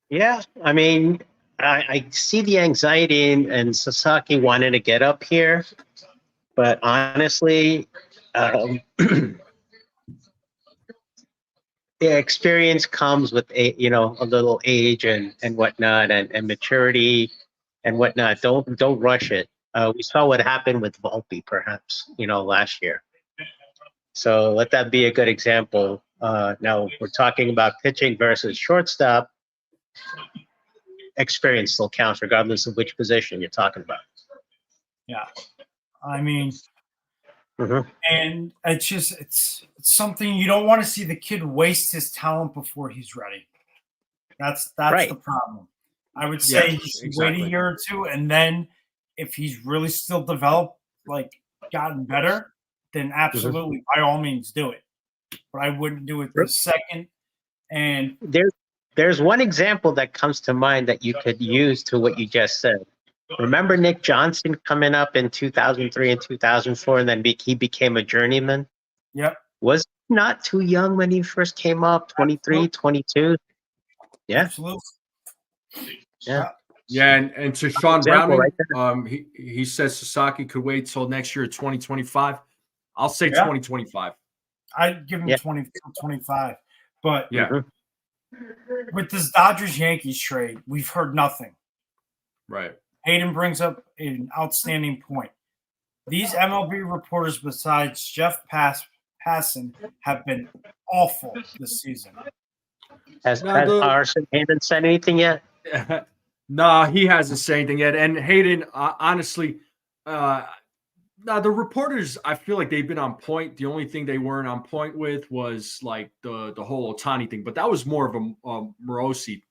Yeah, I mean, I see the anxiety in Sasaki wanting to get up here, but honestly, the experience comes with a little age and whatnot, and maturity and whatnot. Don't rush it. We saw what happened with Volpe, perhaps, last year. So let that be a good example. Now we're talking about pitching versus shortstop. Experience still counts, regardless of which position you're talking about. Yeah, I mean, and it's something you don't want to see the kid waste his talent before he's ready. That's right. The problem. I would say he should wait a year or two, and then if he's really still developed, gotten better, then absolutely, by all means, do it. But I wouldn't do it the second. And there's one example that comes to mind that you could use to what you just said. Remember Nick Johnson coming up in 2003 and 2004, and then he became a journeyman? Yep. Was not too young when he first came up, 23, 22? Yeah. Absolutely. Yeah. Yeah, and to Sean Browning, he says Sasaki could wait till next year, 2025. I'll say 2025. I'd give him 2025. But yeah. With this Dodgers-Yankees trade, we've heard nothing. Right. Hayden brings up an outstanding point. These MLB reporters, besides Jeff Passan, have been awful this season. Has Hayden said anything yet? Nah, he hasn't said anything yet. And Hayden, honestly, now the reporters, I feel like they've been on point. The only thing they weren't on point with was like the whole Otani thing, but that was more of a Morosi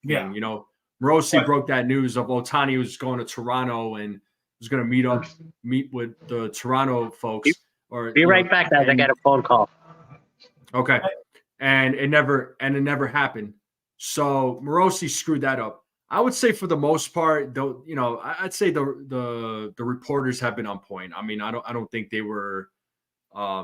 thing. Yeah. Morosi broke that news of Otani was going to Toronto and was going to meet with the Toronto folks. Be right back, guys. I got a phone call. Okay, and it never happened. So Morosi screwed that up. I would say for the most part, though, I'd say the reporters have been on point. I mean, I don't think they were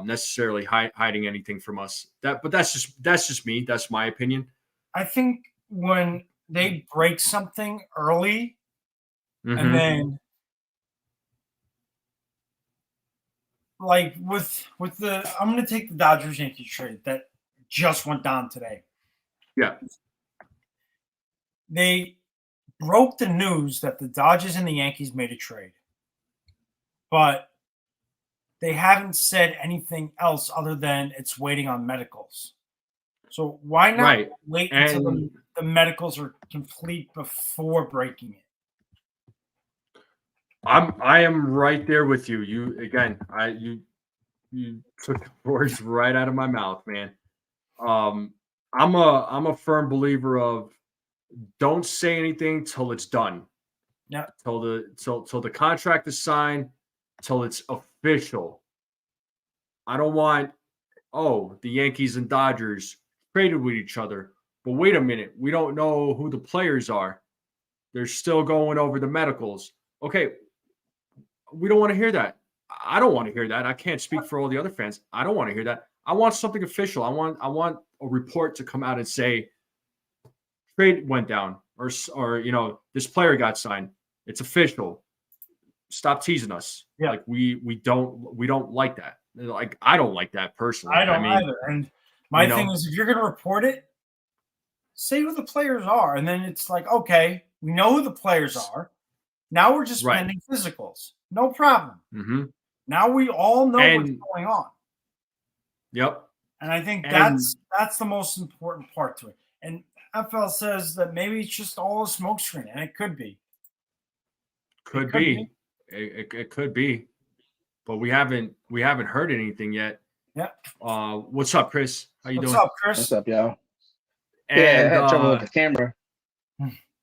necessarily hiding anything from us. But that's just me. That's my opinion. I think when they break something early and Mhm. then like with the I'm going to take the Dodgers Yankees trade that just went down today. Yeah. They broke the news that the Dodgers and the Yankees made a trade, but they haven't said anything else other than it's waiting on medicals. So why not Right. wait until And the medicals are complete before breaking it? I am right there with you. You took the words right out of my mouth, man. I'm a firm believer of don't say anything till it's done. Yeah. Till the contract is signed, till it's official. I don't want the Yankees and Dodgers traded with each other. But wait a minute, we don't know who the players are. They're still going over the medicals. Okay, we don't want to hear that. I don't want to hear that. I can't speak for all the other fans. I don't want to hear that. I want something official. I want a report to come out and say trade went down or this player got signed. It's official. Stop teasing us. Yeah. Like we don't like that. Like I don't like that personally. I don't mean, either. And my thing is, if you're going to report it, say who the players are, and then it's like, okay, we know who the players are. Now we're just pending physicals. No problem. Mm-hmm. Now we all know what's going on. Yep. And I think that's the most important part to it. And FL says that maybe it's just all a smokescreen, and it could be. Could be. It could be. But we haven't heard anything yet. Yeah. What's up, Chris? How you doing? What's up, Chris? What's up, y'all? And, I had trouble with the camera.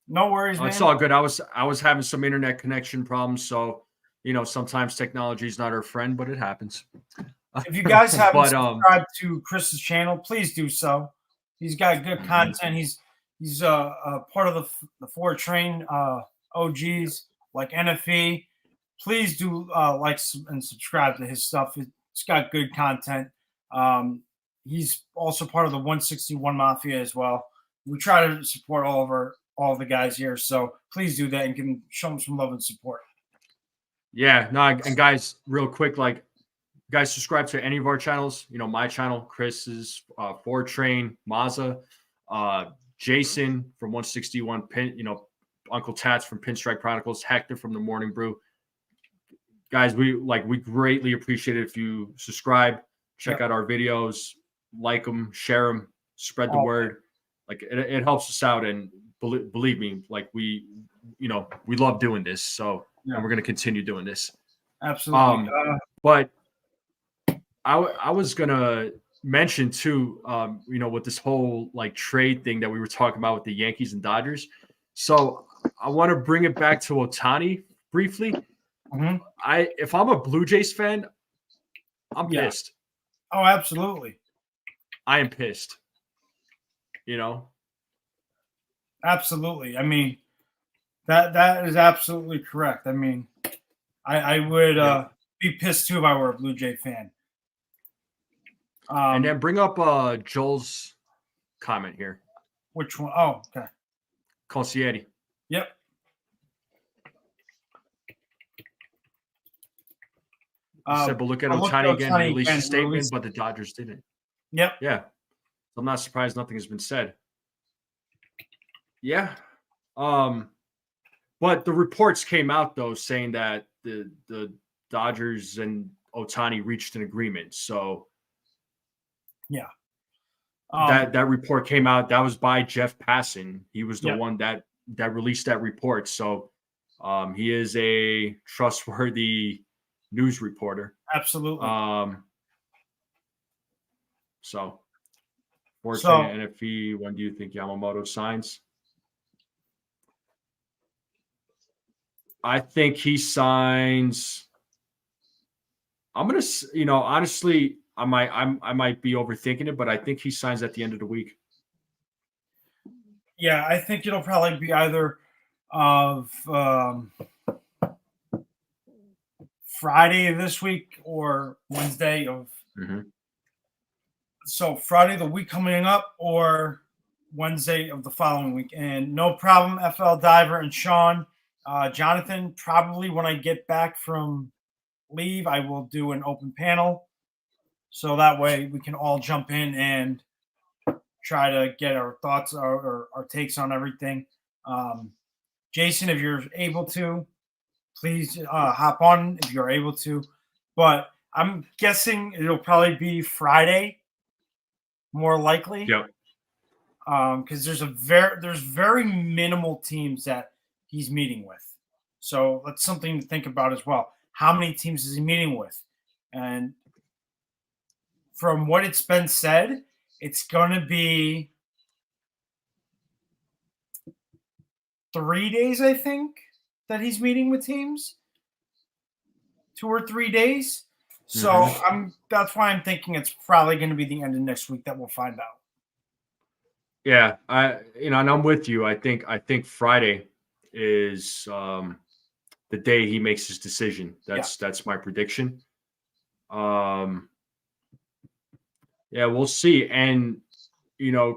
No worries, man. It's all good. I was having some internet connection problems, so sometimes technology is not our friend, but it happens. If you guys haven't subscribed to Chris's channel, please do so. He's got good content. He's a part of the Four Train OGs like NFE. Please do like and subscribe to his stuff. It's got good content. He's also part of the 161 Mafia as well. We try to support all the guys here, so please do that and can show them some love and support. Yeah, no, and guys, real quick, like, guys, subscribe to any of our channels. My channel, Chris's, Four Train, Mazza, Jason from 161 Uncle Tats from Pinstripe Chronicles, Hector from the Morning Brew. Guys, we greatly appreciate it if you subscribe, check out our videos, like them, share them, spread the word. Like it helps us out, and believe me, like we love doing this. So and we're gonna continue doing this. Absolutely. But I was gonna mention too, with this whole like trade thing that we were talking about with the Yankees and Dodgers. So I want to bring it back to Ohtani briefly. Mm-hmm. If I'm a Blue Jays fan, I'm pissed. Oh, absolutely. I am pissed. Absolutely. I mean, that is absolutely correct. I mean, I would be pissed too if I were a Blue Jay fan. And then bring up Joel's comment here. Which one? Oh, okay. Concierti. Yep. He said, but look at Ohtani again. He released a statement, but the Dodgers didn't. Yep. Yeah. I'm not surprised nothing has been said. Yeah. But the reports came out, though, saying that the Dodgers and Ohtani reached an agreement. So, yeah. That report came out. That was by Jeff Passan. He was the one that released that report. So, he is a trustworthy news reporter. Absolutely. So, fortunately, NFE, when do you think Yamamoto signs? I think he signs. I'm gonna, honestly, I might be overthinking it, but I think he signs at the end of the week. Yeah, I think it'll probably be either of Friday of this week or Wednesday of Mhm. So Friday the week coming up or Wednesday of the following week. And no problem, FL Diver and Sean. Jonathan, probably when I get back from leave, I will do an open panel. So that way we can all jump in and try to get our thoughts or our takes on everything. Jason, if you're able to, please hop on if you're able to. But I'm guessing it'll probably be Friday, more likely. Yep. Because there's very minimal teams that he's meeting with. So that's something to think about as well. How many teams is he meeting with? And from what it's been said, it's going to be 3 days, I think, that he's meeting with teams. 2 or 3 days. So that's why I'm thinking it's probably going to be the end of next week that we'll find out. Yeah, and I'm with you. I think Friday is the day he makes his decision. That's my prediction. Yeah, we'll see. And the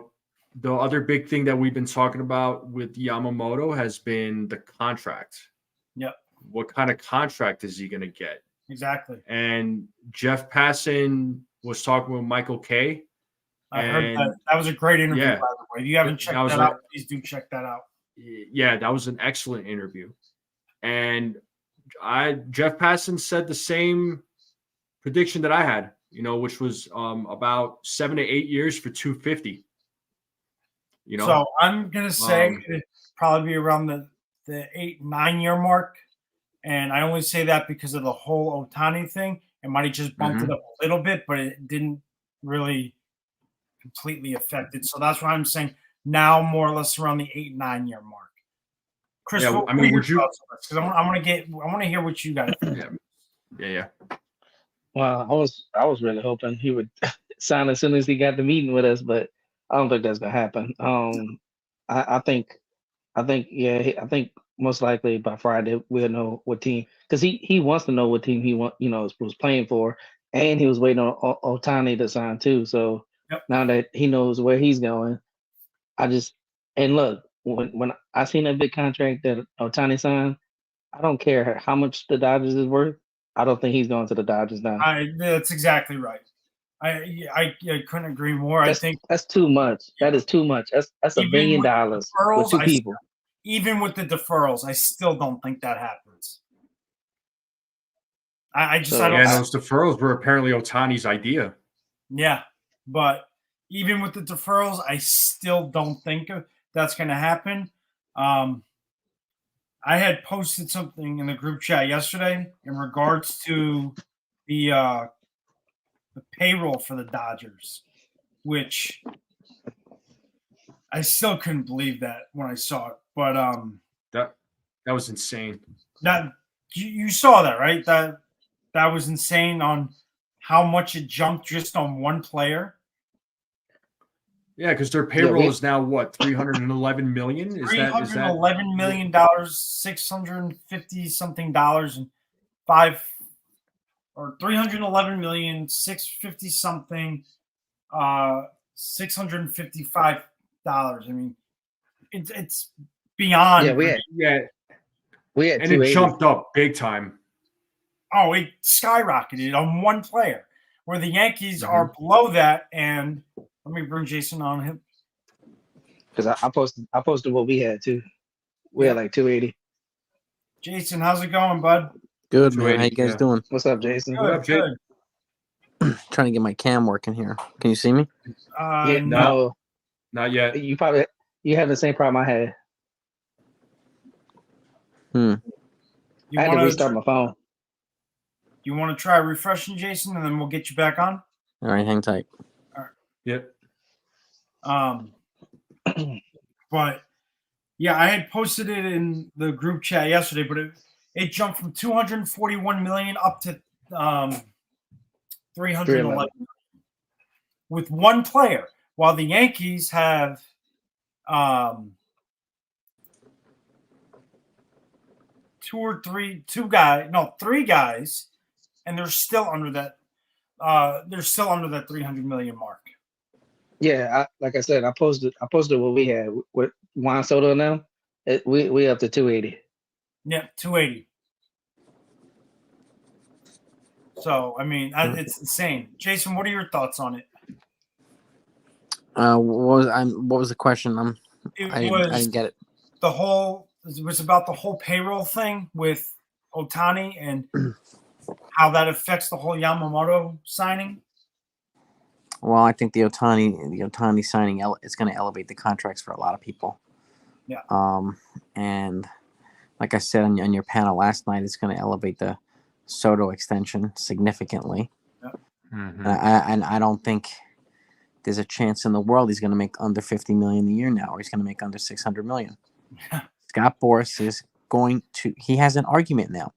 other big thing that we've been talking about with Yamamoto has been the contract. Yep. What kind of contract is he going to get? Exactly. And Jeff Passan was talking with Michael Kay. I heard that. That was a great interview, by the way. If you haven't checked that out, please do check that out. Yeah, that was an excellent interview. And Jeff Passan said the same prediction that I had, which was about 7 to 8 years for 250. So I'm gonna say it'd probably be around the 8-9 year mark. And I only say that because of the whole Ohtani thing. It might have just bumped it up a little bit, but it didn't really completely affect it. So that's why I'm saying now more or less around the 8-9 year mark. Chris, yeah, I mean, would you? Because I want to hear what you guys think. Yeah. Well, I was really hoping he would sign as soon as he got the meeting with us, but I don't think that's gonna happen. I think most likely by Friday we'll know what team, because he wants to know what team he was playing for, and he was waiting on Ohtani to sign too. So now that he knows where he's going, and look, when I seen that big contract that Ohtani signed, I don't care how much the Dodgers is worth. I don't think he's going to the Dodgers now. That's exactly right. I couldn't agree more. I think that's too much. That is too much. That's $1 billion for two people. Even with the deferrals, I still don't think that happens. I don't. Yeah, those deferrals were apparently Ohtani's idea. Yeah, but even with the deferrals, I still don't think that's going to happen. I had posted something in the group chat yesterday in regards to the payroll for the Dodgers, which I still couldn't believe that when I saw it. But that was insane. That you saw that, right? That was insane on how much it jumped just on one player. Yeah, because their payroll is now what, $311 million? Is $311 million, $650 something and or $311 million, $650 something, $655. I mean, it's beyond. We had and it jumped up big time. Oh, it skyrocketed on one player, where the Yankees are below that. And let me bring Jason on him, because I posted what we had too. We had like 280. Jason, how's it going, bud? Good, man. How you guys doing? What's up, Jason? Good, up, Jake? Trying to get my cam working here. Can you see me? No, not yet. You have the same problem I had. I had to restart my phone. You want to try refreshing, Jason, and then we'll get you back on? All right, hang tight. All right. Yep. But yeah, I had posted it in the group chat yesterday, but it jumped from 241 million up to 311 million with one player, while the Yankees have three guys, and they're still under that they're still under that 300 million mark. Yeah, like I said, I posted what we had with Juan Soto now. We up to 280. Yeah, 280. So I mean, it's insane. Jason, what are your thoughts on it? What was the question? I didn't get it. It was about the whole payroll thing with Otani and how that affects the whole Yamamoto signing. Well, I think the Otani signing is going to elevate the contracts for a lot of people. Yeah. And like I said on your panel last night, it's going to elevate the Soto extension significantly. Yeah. Mm-hmm. And I don't think there's a chance in the world he's going to make under $50 million a year now, or he's going to make under $600 million. Yeah. Scott Boras is he has an argument now.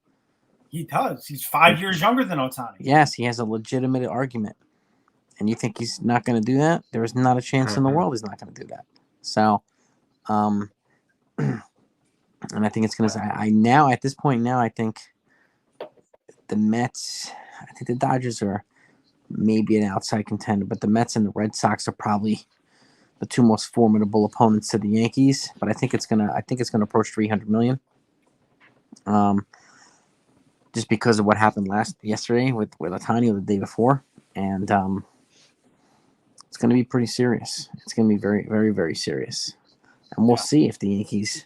He does. He's 5 years younger than Otani. Yes, he has a legitimate argument. And you think he's not going to do that? There is not a chance in the world he's not going to do that. So, and I think it's going to. At this point, I think the Mets. I think the Dodgers are maybe an outside contender, but the Mets and the Red Sox are probably the two most formidable opponents to the Yankees. But I think it's gonna approach 300 million. Just because of what happened yesterday with Otani or the day before, and it's going to be pretty serious. It's going to be very, very, very serious. And we'll see if the Yankees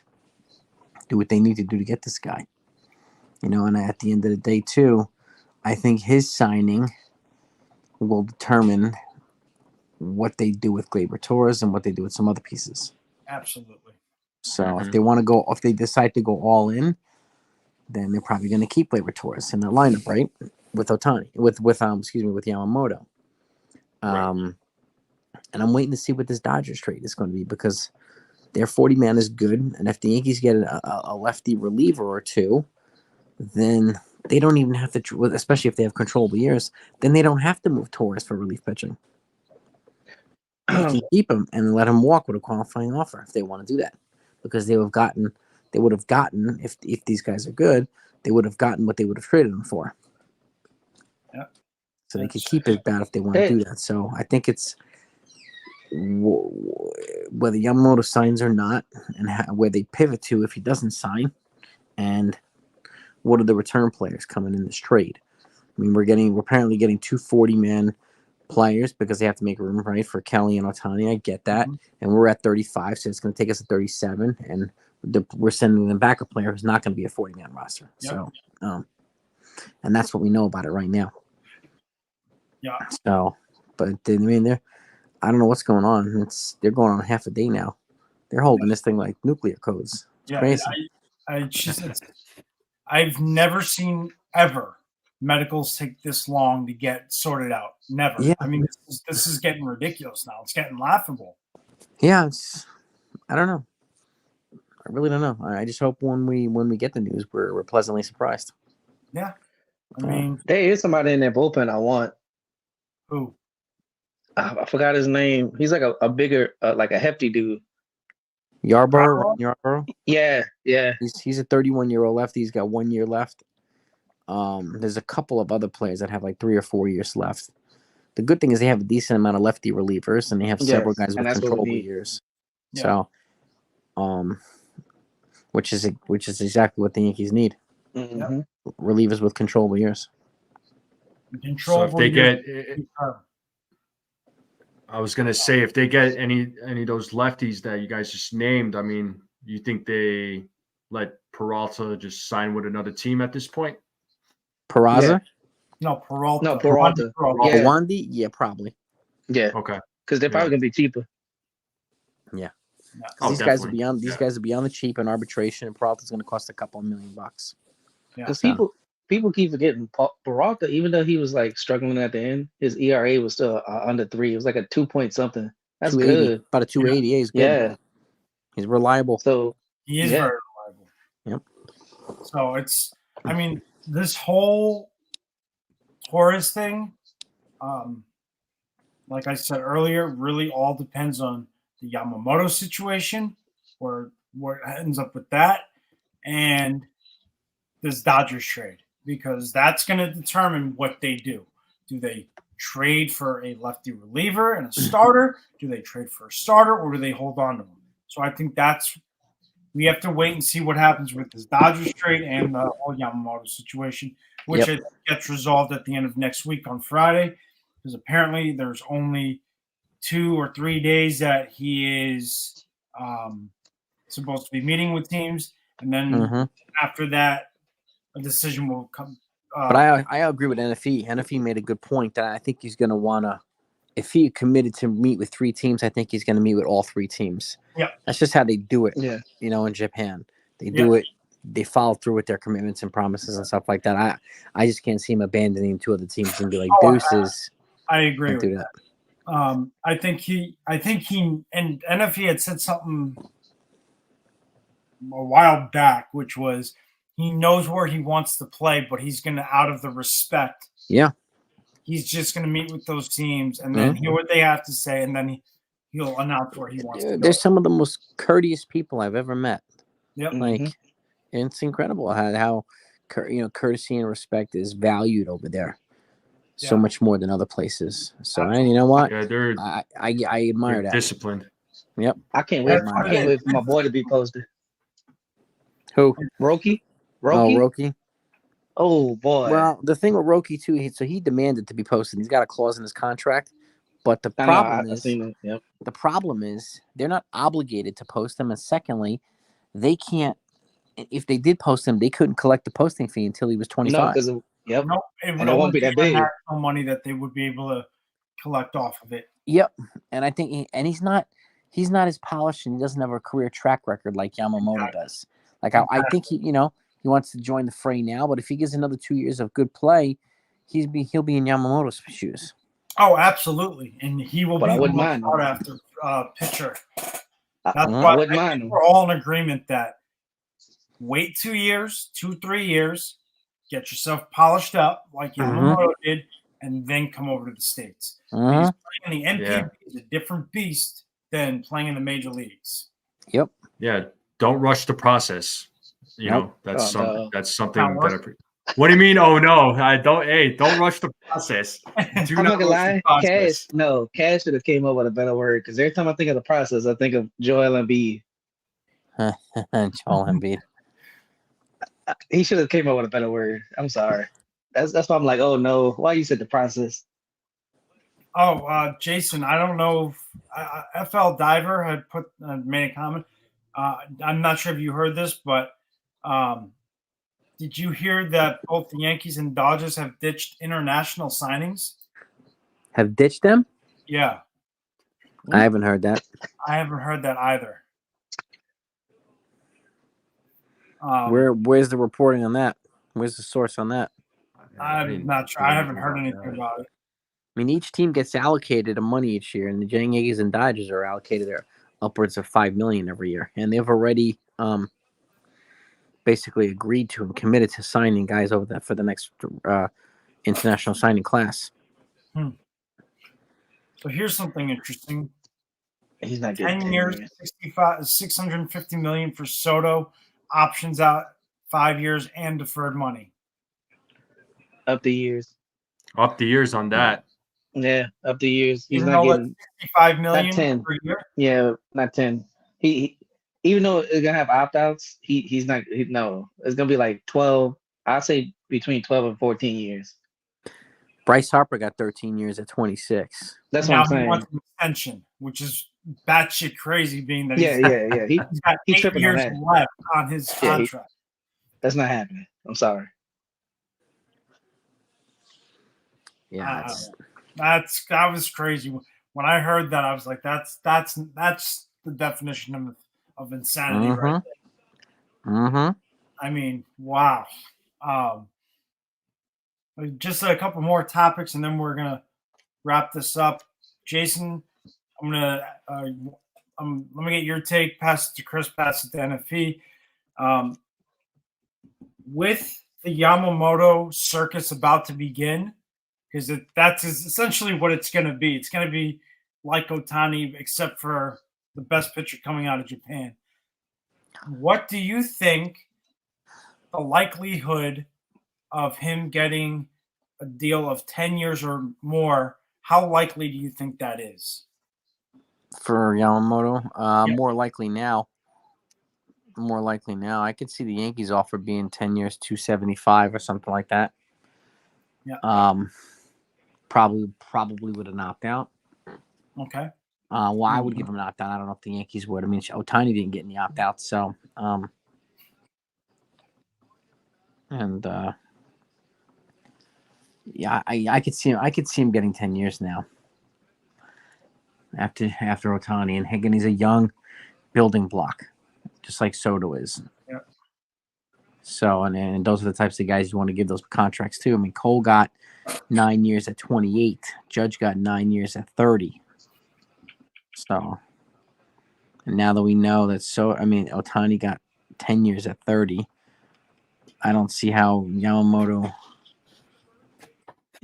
do what they need to do to get this guy. And at the end of the day, too, I think his signing will determine what they do with Gleyber Torres and what they do with some other pieces. Absolutely. So if they decide to go all in, then they're probably going to keep Gleyber Torres in their lineup, right? With Otani, with Yamamoto. Right. And I'm waiting to see what this Dodgers trade is going to be, because their 40-man is good. And if the Yankees get a lefty reliever or two, then they don't even have to, especially if they have controllable years, then they don't have to move Torres for relief pitching. They can keep him and let him walk with a qualifying offer if they want to do that, because they would have gotten, if these guys are good, they would have gotten what they would have traded them for. Yeah. So they could keep it bad if they want to do that. So I think it's whether Yamamoto signs or not, and where they pivot to if he doesn't sign, and what are the return players coming in this trade. I mean, we're apparently getting two 40-man players because they have to make room, right, for Kelly and Otani. I get that. Mm-hmm. And we're at 35, so it's going to take us to 37, and we're sending them back a player who's not going to be a 40-man roster. Yep. So, and that's what we know about it right now. Yeah. So, but I mean, I don't know what's going on. They're going on half a day now. They're holding this thing like nuclear codes. It's crazy. I've never seen ever medicals take this long to get sorted out. Never. Yeah. I mean, this is getting ridiculous now. It's getting laughable. Yeah, I don't know. I really don't know. I just hope when we get the news, we're pleasantly surprised. Yeah. I mean, there is somebody in that bullpen I want. Who? I forgot his name. He's like a bigger, like a hefty dude. Yarborough? Yeah. He's a 31-year-old lefty. He's got 1 year left. There's a couple of other players that have like 3 or 4 years left. The good thing is they have a decent amount of lefty relievers, and they have several guys with controllable years. Yeah. So, which is exactly what the Yankees need. Mm-hmm. Relievers with controllable years. So if they get, I was gonna say, if they get any of those lefties that you guys just named, I mean, you think they let Peralta just sign with another team at this point? Peraza? Yeah. No, Peralta. No, Peralta. Yeah. Wandy? Yeah, probably. Yeah. Okay. Because they're probably gonna be cheaper. Yeah. Oh, these guys will be on the cheap in arbitration, and Peralta's gonna cost a couple of $1 million. Because people keep forgetting Peralta, even though he was like struggling at the end, his ERA was still under 3. It was like a 2 point something. That's good. About a 280. Yeah. He's good. Yeah. He's reliable. So he is very reliable. Yep. So I mean, this whole Torres thing, like I said earlier, really all depends on the Yamamoto situation, or what ends up with that, and this Dodgers trade, because that's going to determine what they do. Do they trade for a lefty reliever and a starter? Do they trade for a starter, or do they hold on to him? So I think we have to wait and see what happens with this Dodgers trade and the whole Yamamoto situation, which gets resolved at the end of next week on Friday, because apparently there's only 2 or 3 days that he is supposed to be meeting with teams, and then after that, a decision will come. But I agree with NFE. NFE made a good point that I think he's going to want to, if he committed to meet with 3 teams, I think he's going to meet with all 3 teams. Yeah. That's just how they do it. Yeah. In Japan. They do it. They follow through with their commitments and promises and stuff like that. I just can't see him abandoning 2 other teams and be like, deuces. I agree with do that. I think he, and NFE had said something a while back, which was he knows where he wants to play, but he's going to, out of the respect. Yeah. He's just going to meet with those teams and then hear what they have to say, and then he'll announce where he wants to go. They're some of the most courteous people I've ever met. Yep. Like, it's incredible how courtesy and respect is valued over there. So much more than other places. So, and you know what? Yeah, I admire that. Disciplined. Yep. I can't wait. I can't wait for my boy to be posted. Who? Roki? Oh, Roki. Oh boy. Well, the thing with Roki too, he demanded to be posted. He's got a clause in his contract, but the problem the problem is they're not obligated to post them, and secondly, they can't. If they did post him, they couldn't collect the posting fee until he was 25. No, Nope, and it won't be that big. Money that they would be able to collect off of it. Yep, and I think he's not as polished, and he doesn't have a career track record like Yamamoto does. Like I think he wants to join the fray now, but if he gets another 2 years of good play, he'll be in Yamamoto's shoes. Oh, absolutely, and he will be the sought after pitcher. That's why I think we're all in agreement that wait 2 years, 2-3 years, get yourself polished up like Yamamoto did, and then come over to the States. Because playing in the NPB is a different beast than playing in the major leagues. Yep. Yeah. Don't rush the process. That's something that what do you mean? Oh no, don't rush the process. I'm not gonna lie. Cash should have came up with a better word, because every time I think of the process, I think of Joel Embiid. Joel Embiid. He should have came up with a better word. I'm sorry. That's why I'm like, oh no, why you said the process? Oh, Jason, I don't know. FL Diver had made a comment. I'm not sure if you heard this, but did you hear that both the Yankees and Dodgers have ditched international signings? Have ditched them? Yeah. I haven't heard that. I haven't heard that either. Where's the reporting on that? Where's the source on that? I'm not sure. I haven't heard anything about it. I mean, each team gets allocated a money each year, and the Yankees and Dodgers are allocated upwards of $5 million every year, and they've already basically agreed to and committed to signing guys over that for the next international signing class. So here's something interesting. He's not getting 10 years, $650 million for Soto, options out 5 years, and deferred money. Up the years. Up the years on that. Yeah, up the years. He's Even not getting $65 million not 10 per year. Yeah, not 10. He even though it's gonna have opt-outs, he's not. No, it's gonna be like 12. I'll say between 12 and 14 years. Bryce Harper got 13 years at 26. That's what I'm saying. He wants an extension, which is batshit crazy, being that yeah. he's got 8 years left on his contract. That's not happening. I'm sorry. Yeah, that was crazy. When I heard that, I was like, that's the definition of insanity, right there. I mean, wow. Just a couple more topics, and then we're gonna wrap this up. Jason, let me get your take. Pass it to Chris. Pass it to NFP. With the Yamamoto circus about to begin, because that's essentially what it's going to be. It's going to be like Ohtani, except for the best pitcher coming out of Japan. What do you think the likelihood of him getting a deal of 10 years or more, how likely do you think that is? For Yamamoto, Yeah. more likely now. More likely now. I could see the Yankees offer being 10 years, 275 or something like that. Yeah. Probably with an opt out. Okay. Well, I would give him an opt out. I don't know if the Yankees would. I mean, Ohtani didn't get any opt outs, so yeah, I could see him. I could see him getting 10 years now. After Ohtani, and Higgins, he's a young building block, just like Soto is. Yeah. So and those are the types of guys you want to give those contracts to. I mean, Cole got 9 years at 28. Judge got 9 years at 30. So, and now that we know that, Ohtani got 10 years at 30. I don't see how Yamamoto.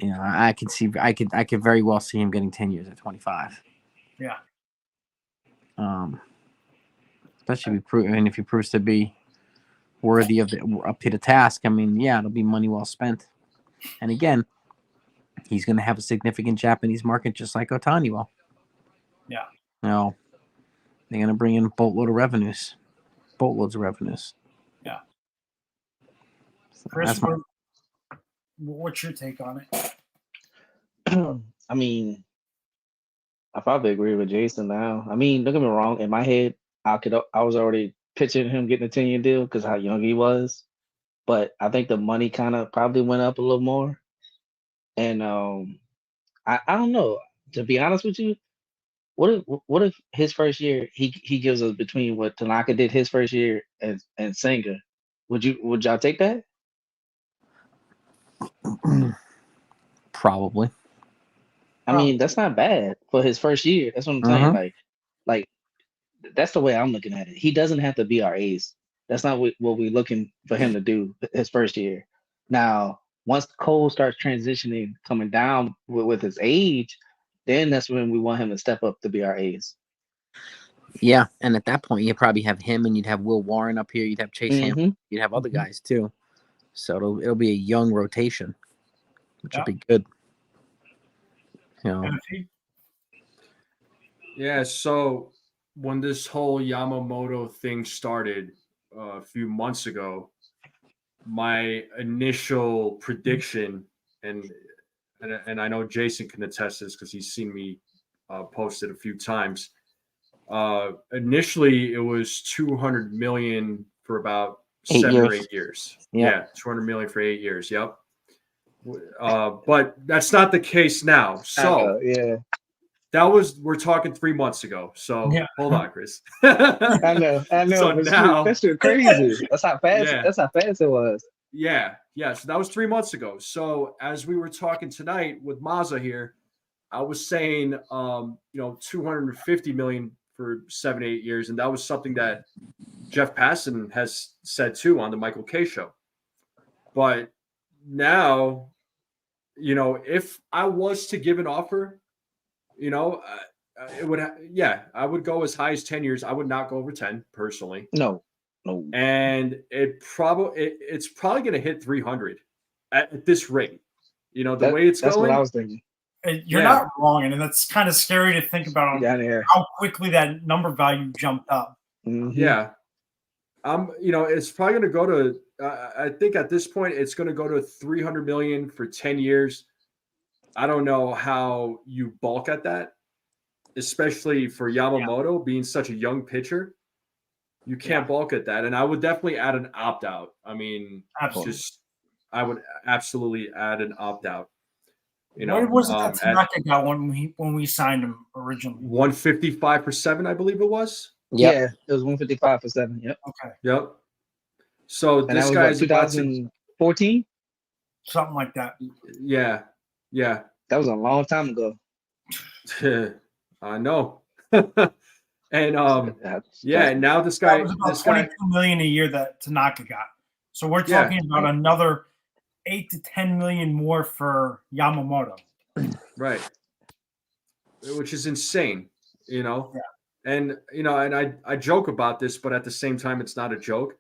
I could very well see him getting 10 years at 25. Yeah. Especially if he proves to be worthy of up to the task. I mean, yeah, it'll be money well spent. And again, he's going to have a significant Japanese market, just like Ohtani will. Yeah. They're going to bring in boatloads of revenues. Yeah. So Chris, what's your take on it? I mean, I probably agree with Jason now. I mean, don't get me wrong. In my head, I was already picturing him getting a 10-year deal because how young he was. But I think the money kind of probably went up a little more. And I don't know. To be honest with you, what if his first year he gives us between what Tanaka did his first year and Senga? Would y'all take that? Probably. I mean, that's not bad for his first year. That's what I'm saying. Like that's the way I'm looking at it. He doesn't have to be our ace. That's not what we're looking for him to do his first year. Now, once Cole starts transitioning, coming down with his age, then that's when we want him to step up to be our ace. Yeah, and at that point, you'd probably have him, and you'd have Will Warren up here. You'd have Chase Hampton. You'd have other guys too. So it'll be a young rotation, which will be good. Yeah. So when this whole Yamamoto thing started a few months ago, my initial prediction, and I know Jason can attest this because he's seen me post it a few times. Initially, it was 200 million for about 7 or 8 years. Yep. Yeah, 200 million for 8 years. Yep. But that's not the case now. So we're talking 3 months ago. So hold on, Chris. I know. So now that's crazy. That's how fast. Yeah. That's how fast it was. Yeah. So that was 3 months ago. So as we were talking tonight with Mazza here, I was saying, 250 million for 7, 8 years, and that was something that Jeff Passan has said too on the Michael K show. But now, if I was to give an offer, it would, I would go as high as 10 years. I would not go over 10 personally. No. And it's probably going to hit 300 at this rate. The way it's going. That's what I was thinking. You're not wrong, and that's kind of scary to think about how quickly that number value jumped up. Mm-hmm. Yeah. It's probably going to go to, I think at this point, it's going to go to 300 million for 10 years. I don't know how you bulk at that, especially for Yamamoto being such a young pitcher. You can't bulk at that. And I would definitely add an opt-out. I mean, I would absolutely add an opt-out. What was it that Tanaka got when we signed him originally? 155 for 7, I believe it was. Yep. Yeah, it was 155 for 7. Yep. Okay. Yep. So and this guy's 2014, something like that. Yeah. That was a long time ago. I know. And now this guy was about 22 million a year that Tanaka got. So we're talking about another 8 to 10 million more for Yamamoto. Right. Which is insane, Yeah. And and I joke about this, but at the same time it's not a joke.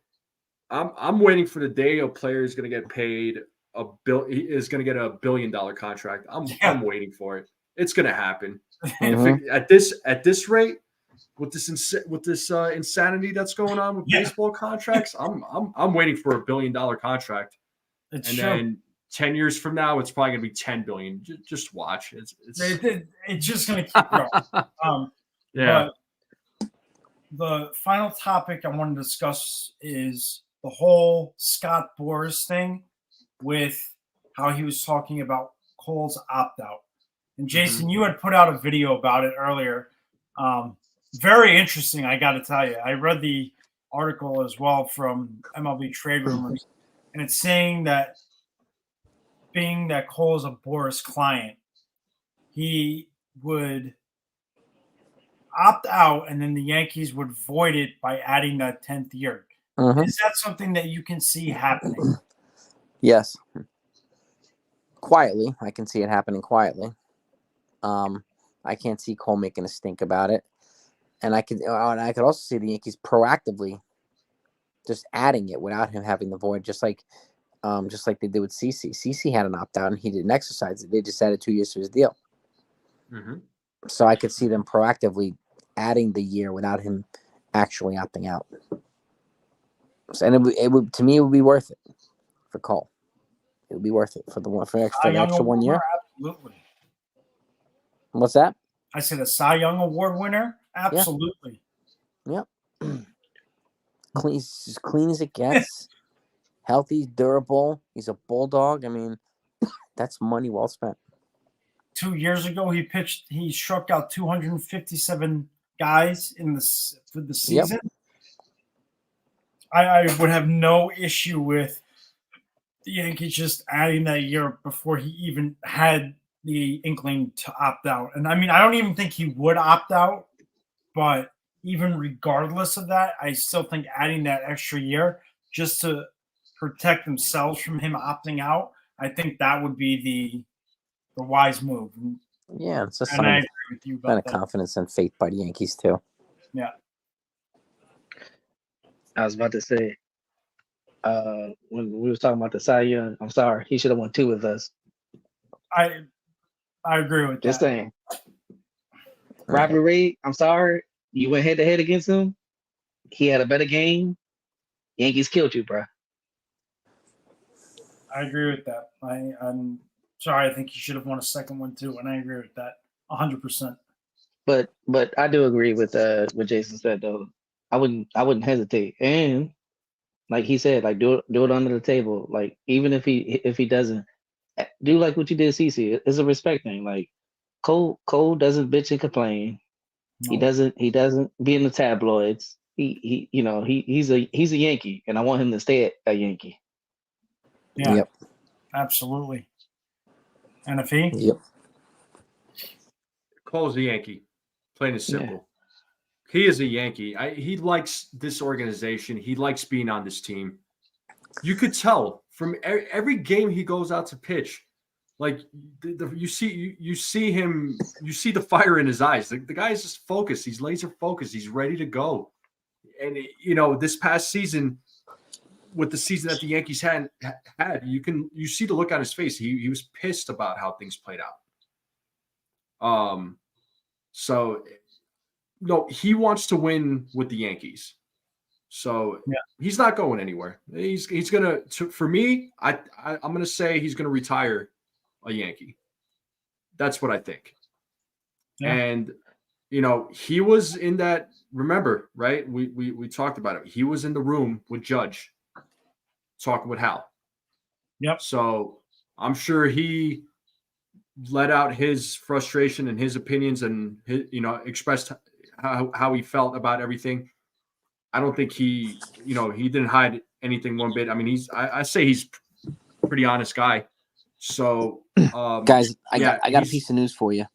I'm waiting for the day a player is going to get paid he is going to get $1 billion contract. I'm waiting for it. It's going to happen. Mhm. At this rate, with this insanity that's going on with baseball contracts, I'm waiting for $1 billion contract. It's And true. then 10 years from now, it's probably going to be 10 billion. Just watch. It's just going to keep growing. yeah. But the final topic I want to discuss is the whole Scott Boras thing with how he was talking about Cole's opt-out. And Jason, you had put out a video about it earlier. Very interesting, I got to tell you. I read the article as well from MLB Trade Rumors, and it's saying that being that Cole is a Boras client, he would opt out, and then the Yankees would void it by adding that 10th year. Mhm. Is that something that you can see happening? Yes. Quietly, I can see it happening quietly. I can't see Cole making a stink about it, and I could also see the Yankees proactively just adding it without him having the void, just like they did with CC. CC had an opt out and he didn't exercise it. They just added 2 years to his deal. Mm-hmm. So I could see them proactively adding the year without him actually opting out. So, and it would to me it would be worth it for Cole. It would be worth it for the extra 1 year. Absolutely. What's that? I said a Cy Young Award winner. Absolutely. Yep. He's as clean as it gets. Healthy, durable. He's a bulldog. I mean, that's money well spent. 2 years ago, he struck out 257 guys for the season. Yep. I would have no issue with the Yankees just adding that year before he even had the inkling to opt out. And I mean, I don't even think he would opt out, but even regardless of that, I still think adding that extra year just to protect themselves from him opting out, I think that would be the wise move. Yeah, it's a And I sign agree with you about of that. confidence and faith by the Yankees too. Yeah. I was about to say, when we were talking about the Cy Young, I'm sorry, he should have won 2 with us. I agree with Just that. saying. Robert Reed, I'm sorry, you went head to head against him. He had a better game. Yankees killed you, bro. I agree with that. I'm sorry. I think he should have won a second one too, and I agree with that 100%. But I do agree with what Jason said though. I wouldn't hesitate. And like he said, like do it under the table. Like even if he doesn't do like what you did, CC. It's a respect thing. Like Cole doesn't bitch and complain. No. He doesn't be in the tabloids. He's a Yankee, and I want him to stay a Yankee. Yeah. Yep. Absolutely. And if he? Yep. Cole's a Yankee, plain and simple. He is a Yankee. He likes this organization. He likes being on this team. You could tell from every game he goes out to pitch. Like you see him. You see the fire in his eyes. The guy is just focused. He's laser focused. He's ready to go. And this past season, with the season that the Yankees had, you see the look on his face. He was pissed about how things played out. So no, he wants to win with the Yankees. So he's not going anywhere. He's gonna. For me, I'm gonna say he's gonna retire a Yankee. That's what I think. Yeah. And he was in that. Remember, right? We talked about it. He was in the room with Judge, talking with Hal. Yep. So I'm sure he let out his frustration and his opinions, and expressed how he felt about everything. I don't think he didn't hide anything one bit. I mean, I say he's a pretty honest guy. So, guys, I got a piece of news for you.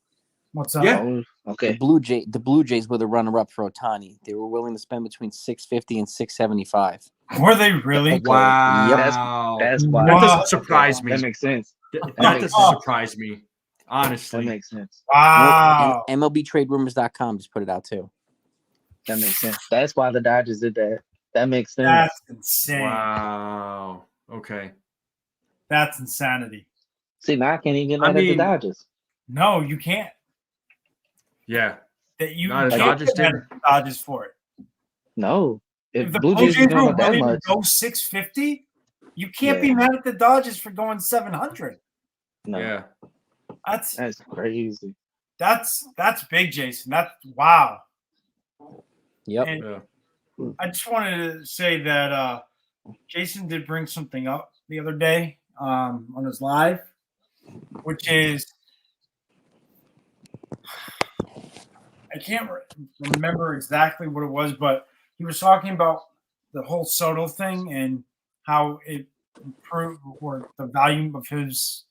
What's up? Yeah. Okay. The Blue Jays were the runner-up for Ohtani. They were willing to spend between $650 and $675. Were they really? Wow. That's why. That doesn't surprise me. That makes sense. That makes doesn't sense. surprise me, honestly. That makes sense. Wow. And MLBTradeRumors.com just put it out too. That makes sense. That's why the Dodgers did that. That makes sense. That's insane. Wow. Okay. That's insanity. See, now I can't even get I mad at the mean- Dodgers. No, you can't. Yeah. That you Not a can't Dodgers get mad team? at the Dodgers for it. No, if If the Blue Blue Jays Jays was going were up that willing to much, go 650, you can't Yeah. be mad at the Dodgers for going 700. no, Yeah. that's crazy. That's big, Jason. That's wow. Yep. And Yeah. I just wanted to say that Jason did bring something up the other day on his live, which is I can't remember exactly what it was, but he was talking about the whole Soto thing and how it improved or the value of his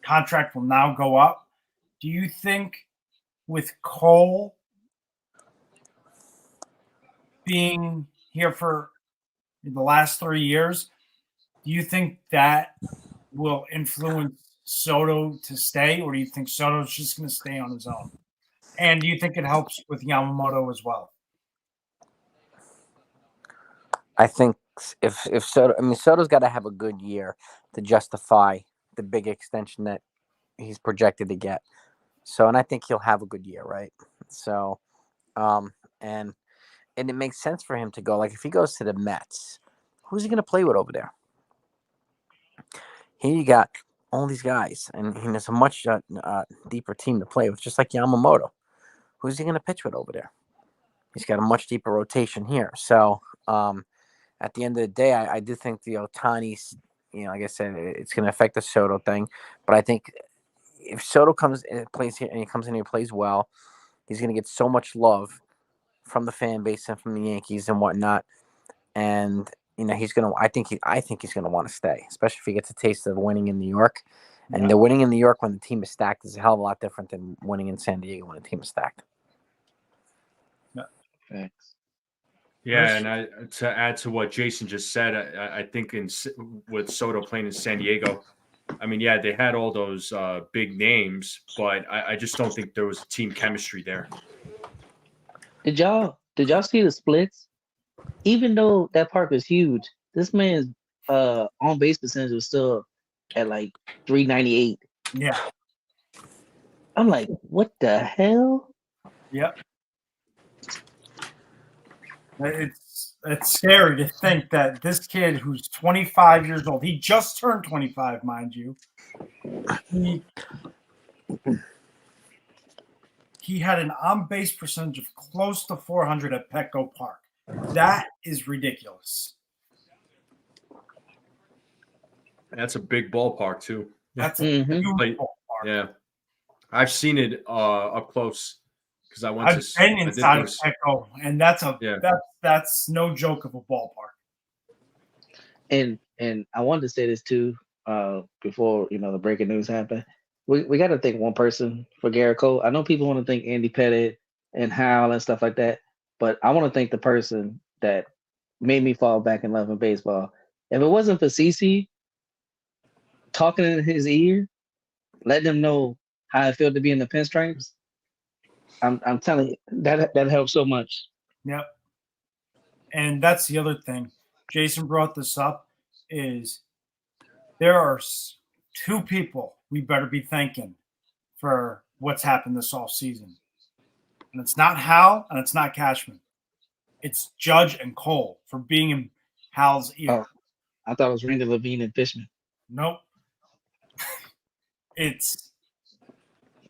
contract will now go up. Do you think with Cole being here for the last 3 years, do you think that will influence Soto to stay, or do you think Soto's just going to stay on his own? And do you think it helps with Yamamoto as well? I think if Soto, I mean, Soto's got to have a good year to justify the big extension that he's projected to get. So, and I think he'll have a good year, right? So, and it makes sense for him to go. Like if he goes to the Mets, who's he going to play with over there? Here you got all these guys, and there's a much deeper team to play with, just like Yamamoto. Who's he going to pitch with over there? He's got a much deeper rotation here. So, at the end of the day, I do think the Ohtani's, like I said, it's going to affect the Soto thing. But I think if Soto comes and plays here and he comes in here and plays well, he's going to get so much love from the fan base and from the Yankees and whatnot. And he's going to. I think he's going to want to stay, especially if he gets a taste of winning in New York. And the winning in New York when the team is stacked is a hell of a lot different than winning in San Diego when the team is stacked. Thanks. Yeah, and to add to what Jason just said, I think with Soto playing in San Diego, I mean, yeah, they had all those big names, but I just don't think there was team chemistry there. Did y'all see the splits? Even though that park was huge, this man's on base percentage was still at like 398. Yeah. I'm like, what the hell? Yep. It's scary to think that this kid who's 25 years old, he just turned 25, mind you. He had an on-base percentage of close to 400 at Petco Park. That is ridiculous. That's a big ballpark too. That's a Mhm. beautiful Like, park. Yeah, I've seen it up close because I went I've to. been I did inside go of to- Petco, and that's Yeah. that's no joke of a ballpark. And I wanted to say this too, before the breaking news happened. We got to thank one person for Garrett Cole. I know people want to thank Andy Pettit and Hal and stuff like that, but I want to thank the person that made me fall back in love with baseball. If it wasn't for CC talking in his ear, letting him know how I feel to be in the pinstripes, I'm telling you that helped so much. Yep. And that's the other thing. Jason brought this up is there are two people we better be thanking for what's happened this offseason. And it's not Hal and it's not Cashman. It's Judge and Cole for being in Hal's ear. Oh, I thought it was Randy Levine and Fishman. Nope. It's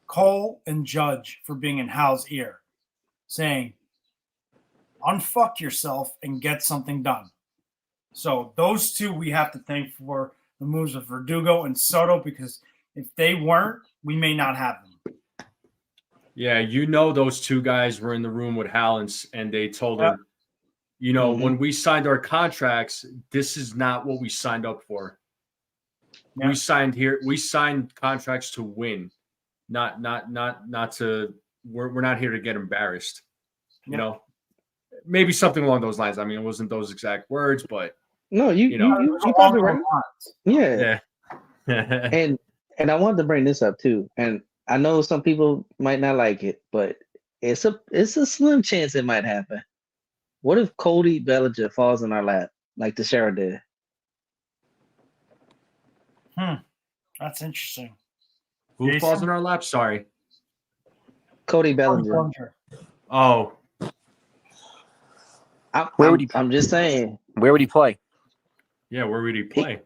Cole and Judge for being in Hal's ear, saying, unfuck yourself and get something done. So those two we have to thank for the moves of Verdugo and Soto, because if they weren't, we may not have them. Yeah, those two guys were in the room with Hal and they told Yep. him, when we signed our contracts, this is not what we signed up for. Yep. We signed contracts to win, not to. We're not here to get embarrassed. Yep. Maybe something along those lines. I mean, it wasn't those exact words, but No, you Along probably those right. lines. Yeah. yeah. And I wanted to bring this up too. And I know some people might not like it, but it's a slim chance it might happen. What if Cody Bellinger falls in our lap like the Sheriff did? That's interesting. Who Jason? falls in our lap? Sorry. Cody Cody Bellinger. Bellinger. Oh, Where would he? I'm just saying. Where would he play? yeah. Where would he play?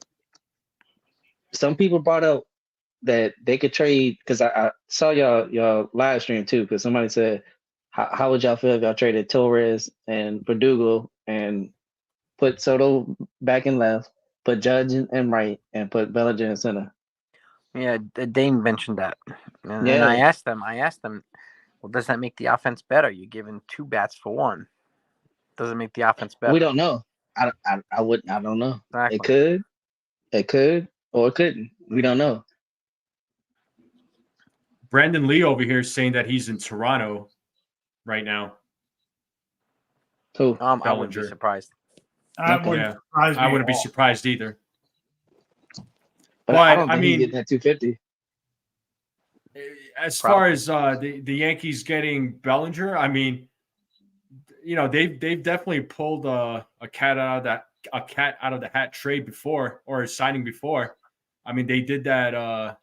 Some people brought up that they could trade because I saw y'all live stream too. Because somebody said, how would y'all feel if y'all traded Torres and Verdugo and put Soto back in left, put Judge in right, and put Bellinger in center? Yeah, Dane mentioned that, and Yeah. I asked them, well, does that make the offense better? You're giving 2 bats for 1. Does it make the offense better? We don't know. I don't know. Exactly. It could, or it couldn't. We don't know. Brandon Lee over here is saying that he's in Toronto right now. Who? I wouldn't be Bellinger. surprised. That Okay. wouldn't Yeah, surprise me I at wouldn't be all. surprised either. But I But, don't I think he's mean- getting that 250. As far as the Yankees getting Bellinger, I mean, they've definitely pulled a cat out of the hat trade before, or signing before. I mean, they did that.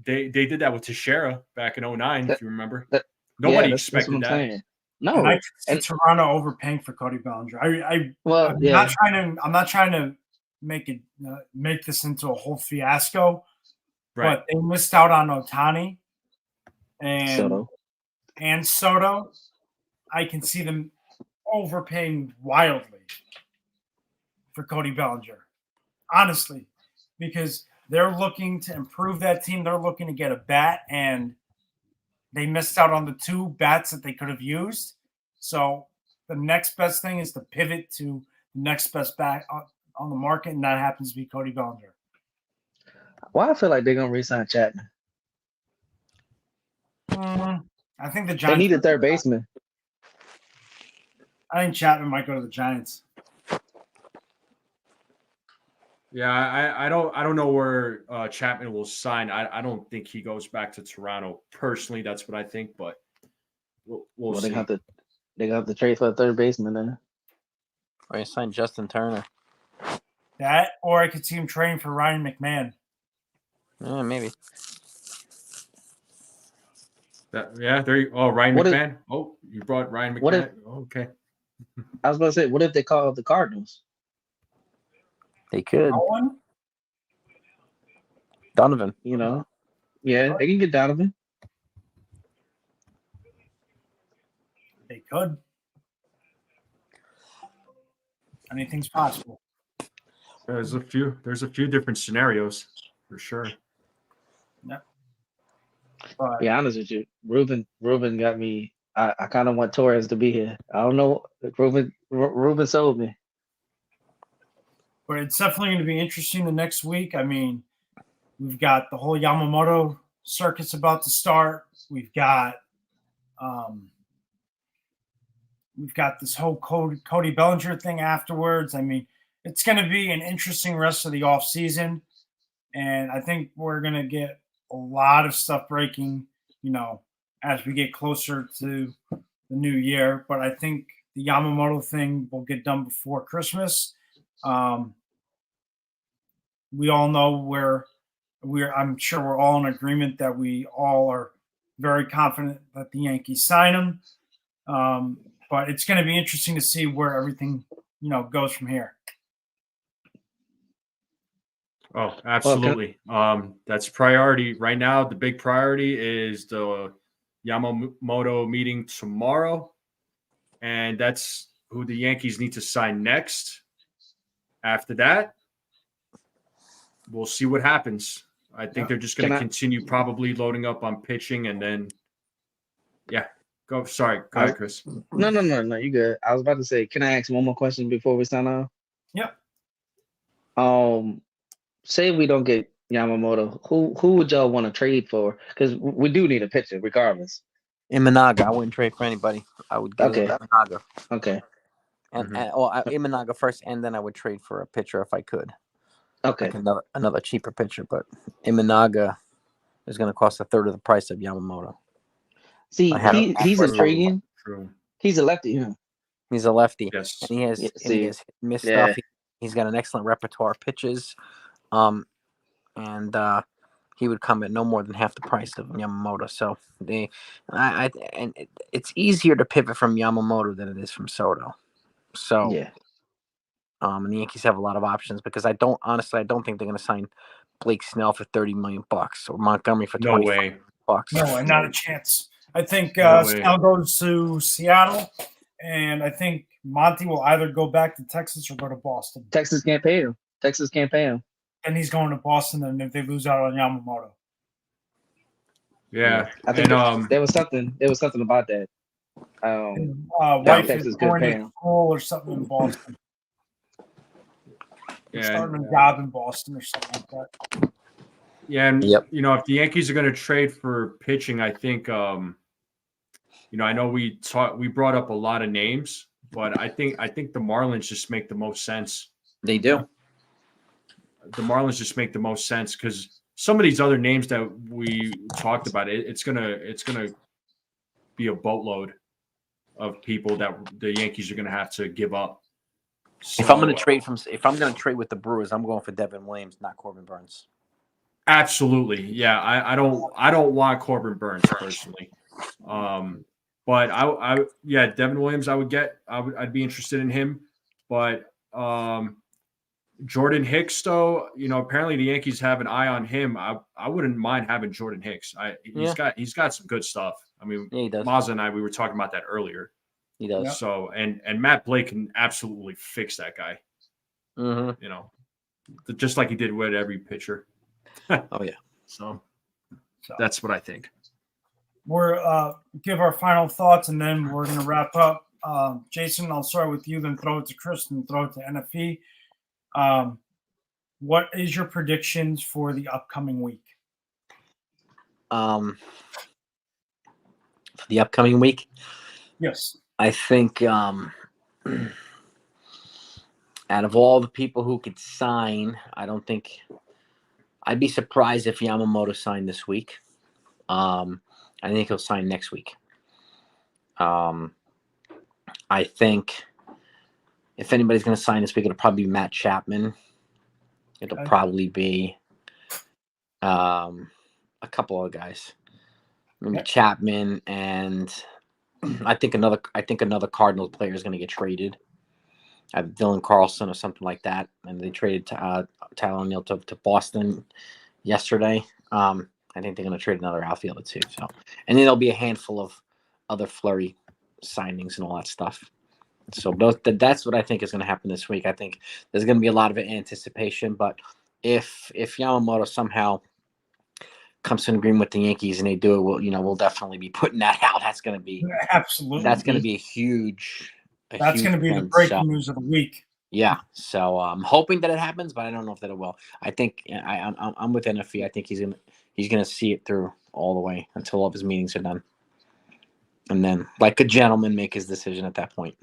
They did that with Teixeira back in 2009, if you remember. Nobody that's expected what I'm that. saying. No, And I could see and Toronto overpaying for Cody Bellinger. I'm yeah, not trying to make this into a whole fiasco, Right. but they missed out on Otani Soto. and Soto. I can see them overpaying wildly for Cody Bellinger, honestly, because they're looking to improve that team. They're looking to get a bat, and they missed out on the 2 bats that they could have used. So the next best thing is to pivot to the next best bat on the market, and that happens to be Cody Bellinger. Why I feel like they're gonna re-sign Chapman? I think the They Giants need a third baseman. I think Chapman might go to the Giants. Yeah, I don't know where Chapman will sign. I don't think he goes back to Toronto. Personally, that's what I think, but we'll They see. have to trade for a third baseman then. Or you sign Justin Turner. That, or I could see him trading for Ryan McMahon. Maybe. Ryan What if- McMahon. You brought Ryan McMahon. What if- Okay. I was gonna say, what if they call up the Cardinals? They could. Owen? Donovan. Yeah, they can get Donovan. They could. Anything's possible. There's a few different scenarios for sure. But Be honest with you, Ruben got me. I kind of want Torres to be here. I don't know. Ruben sold me. But it's definitely going to be interesting the next week. I mean, we've got the whole Yamamoto circus about to start. We've got this whole Cody Bellinger thing afterwards. I mean, it's going to be an interesting rest of the offseason. And I think we're going to get a lot of stuff breaking, as we get closer to the new year. But I think the Yamamoto thing will get done before Christmas. We all know I'm sure we're all in agreement that we all are very confident that the Yankees sign him. But it's going to be interesting to see where everything, goes from here. Oh, absolutely. That's priority right now. The big priority is the Yamamoto meeting tomorrow, and that's who the Yankees need to sign next. After that, we'll see what happens. I think they're just going to continue probably loading up on pitching, and then, go. Sorry, go ahead, Chris. No, you good. I was about to say, can I ask one more question before we sign off? Yep. Say we don't get Yamamoto, who would y'all want to trade for? Because we do need a pitcher, regardless. Imanaga. I wouldn't trade for anybody. I would give it to Imanaga. Okay. And Imanaga first, and then I would trade for a pitcher if I could. Okay. Like another cheaper pitcher, but Imanaga is going to cost a third of the price of Yamamoto. See, he's intriguing. True. He's a lefty, huh? He's a lefty, Yes. and he has missed Yeah. stuff. He's got an excellent repertoire of pitches. and he would come at no more than half the price of Yamamoto. So it's easier to pivot from Yamamoto than it is from Soto. So Yeah. and the Yankees have a lot of options because I don't think they're going to sign Blake Snell for $30 million or Montgomery for No 25 way. bucks. No way, not a chance. I think No way. Snell goes to Seattle, and I think Monty will either go back to Texas or go to Boston. Texas can't pay him. And he's going to Boston, and if they lose out on Yamamoto. Yeah. I think And there was something about that. Wife Texas is could going pay to him. school or something in Boston. He's yeah, starting a job in Boston or something like that. yeah, and Yep. if the Yankees are going to trade for pitching, I think I know we brought up a lot of names, but I think the Marlins just make the most sense. They do. The Marlins just make the most sense because some of these other names that we talked about, it's gonna be a boatload of people that the Yankees are gonna have to give up. So, If I'm going to trade with the Brewers, I'm going for Devin Williams, not Corbin Burns. absolutely, yeah, I don't want Corbin Burns personally, but Devin Williams I'd be interested in him, but Jordan Hicks, though, apparently the Yankees have an eye on him. I wouldn't mind having Jordan Hicks. He's got some good stuff. I mean, Yeah, he does. Mazza and I, we were talking about that earlier. He does. Yeah. So, and Matt Blake can absolutely fix that guy. Mm-hmm. Just like he did with every pitcher. Oh yeah. So that's what I think. We're give our final thoughts, and then we're going to wrap up. Jason, I'll start with you, then throw it to Chris, and throw it to NFE. What is your predictions for the upcoming week? For the upcoming week, Yes. I think out of all the people who could sign, I'd be surprised if Yamamoto signed this week. I think he'll sign next week. I think if anybody's going to sign this week, it'll probably be Matt Chapman. It'll probably be a couple of guys, maybe Chapman, and I think another Cardinals player is going to get traded. Dylan Carlson or something like that, and they traded Tyler O'Neill to Boston yesterday. I think they're going to trade another outfielder too. So, and then there'll be a handful of other flurry signings and all that stuff. So that's what I think is going to happen this week. I think there's going to be a lot of anticipation, but if Yamamoto somehow comes to an agreement with the Yankees and they do it, we'll definitely be putting that out. That's going to be absolutely. That's going to be a huge. That's going to be the breaking news of the week. Yeah, so I'm hoping that it happens, but I don't know if that it will. I think I'm with NFE. I think he's gonna see it through all the way until all of his meetings are done, and then, like a gentleman, make his decision at that point.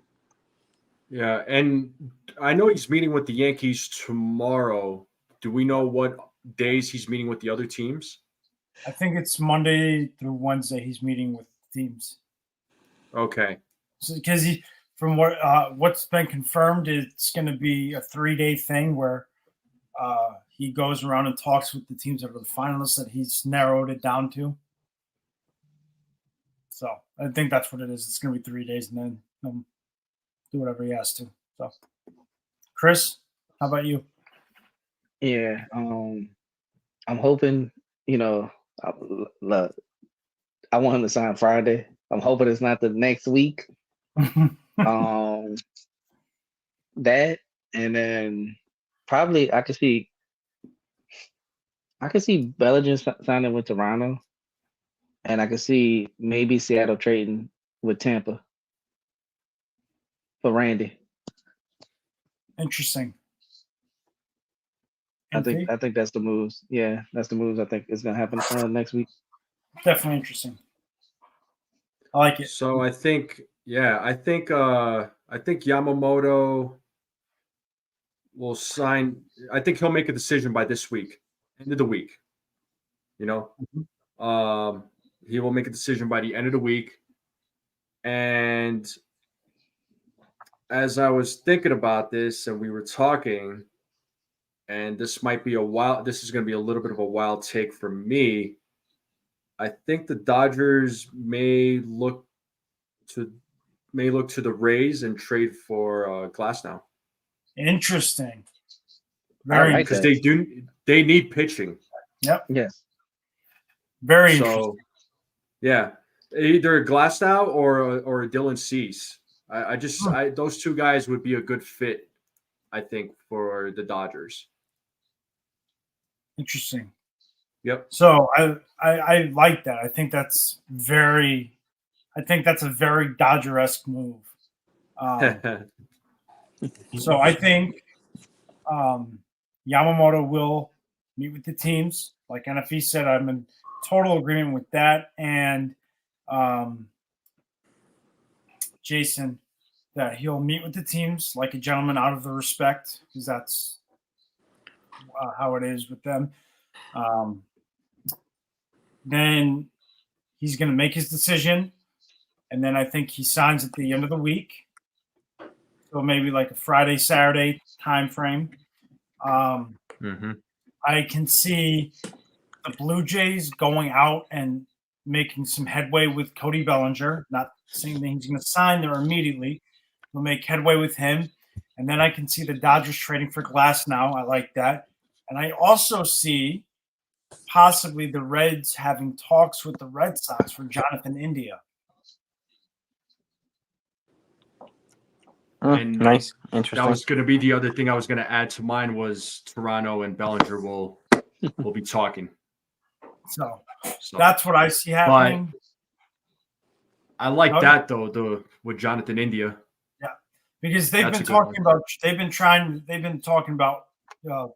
Yeah, and I know he's meeting with the Yankees tomorrow. Do we know what days he's meeting with the other teams? I think it's Monday through Wednesday he's meeting with teams. Okay. Because from what's been confirmed, it's going to be a 3-day thing where he goes around and talks with the teams that are the finalists that he's narrowed it down to. So I think that's what it is. It's going to be 3 days, and then he'll do whatever he has to. So, Chris, how about you? Yeah, I'm hoping. I want him to sign Friday. I'm hoping it's not the next week. That, and then probably I could see Bellinger signing with Toronto, and I could see maybe Seattle trading with Tampa for Randy. Interesting. I think that's the moves. Yeah, that's the moves. I think is gonna happen next week. Definitely interesting. I like it. So I think Yamamoto will sign. I think he'll make a decision by this week, end of the week. He will make a decision by the end of the week. And as I was thinking about this and we were talking, and this might be a wild. This is going to be a little bit of a wild take for me. I think the Dodgers may look to the Rays and trade for Glasnow. Interesting. I like Because that. they need pitching. Yep. Yes. Very interesting. So, yeah, either Glasnow or Dylan Cease. I those two guys would be a good fit, I think, for the Dodgers. Interesting. Yep. So I like that. I think that's a very Dodger-esque move. So I think Yamamoto will meet with the teams. Like NFE said, I'm in total agreement with that. And Jason, that he'll meet with the teams like a gentleman out of the respect, because that's how it is with them. Then he's going to make his decision. And then I think he signs at the end of the week. So maybe like a Friday, Saturday time frame. I can see the Blue Jays going out and making some headway with Cody Bellinger. Not saying that he's going to sign there immediately. We'll make headway with him. And then I can see the Dodgers trading for Glasnow. I like that. And I also see possibly the Reds having talks with the Red Sox for Jonathan India. And nice. Interesting. That was going to be the other thing I was going to add to mine was Toronto and Bellinger will be talking. So that's what I see happening. I like that though, with Jonathan India. Yeah, because they've been talking about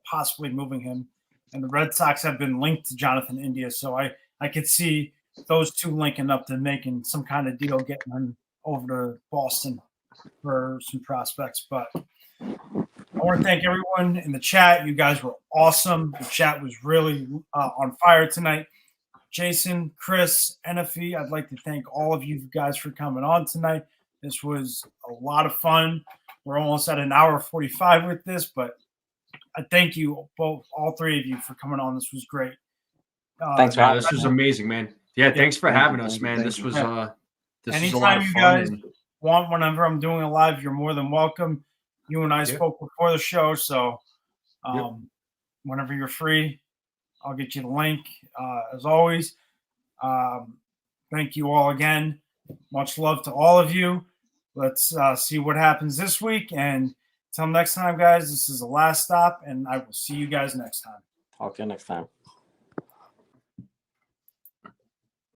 possibly moving him, and the Red Sox have been linked to Jonathan India. So I could see those two linking up to making some kind of deal, getting him over to Boston for some prospects. But I want to thank everyone in the chat. You guys were awesome. The chat was really on fire tonight. Jason, Chris, NFE, I'd like to thank all of you guys for coming on tonight. This was a lot of fun. We're almost at an hour 45 with this, but I thank you all three of you for coming on. This was great. Thanks for having us. This was amazing, man. Yeah, thanks for having us, man. This was anytime you guys want, whenever I'm doing a live, you're more than welcome. You and I spoke before the show, so whenever you're free, I'll get you the link. As always, thank you all again. Much love to all of you. Let's see what happens this week. And until next time, guys, this is the last stop, and I will see you guys next time. Talk to you next time.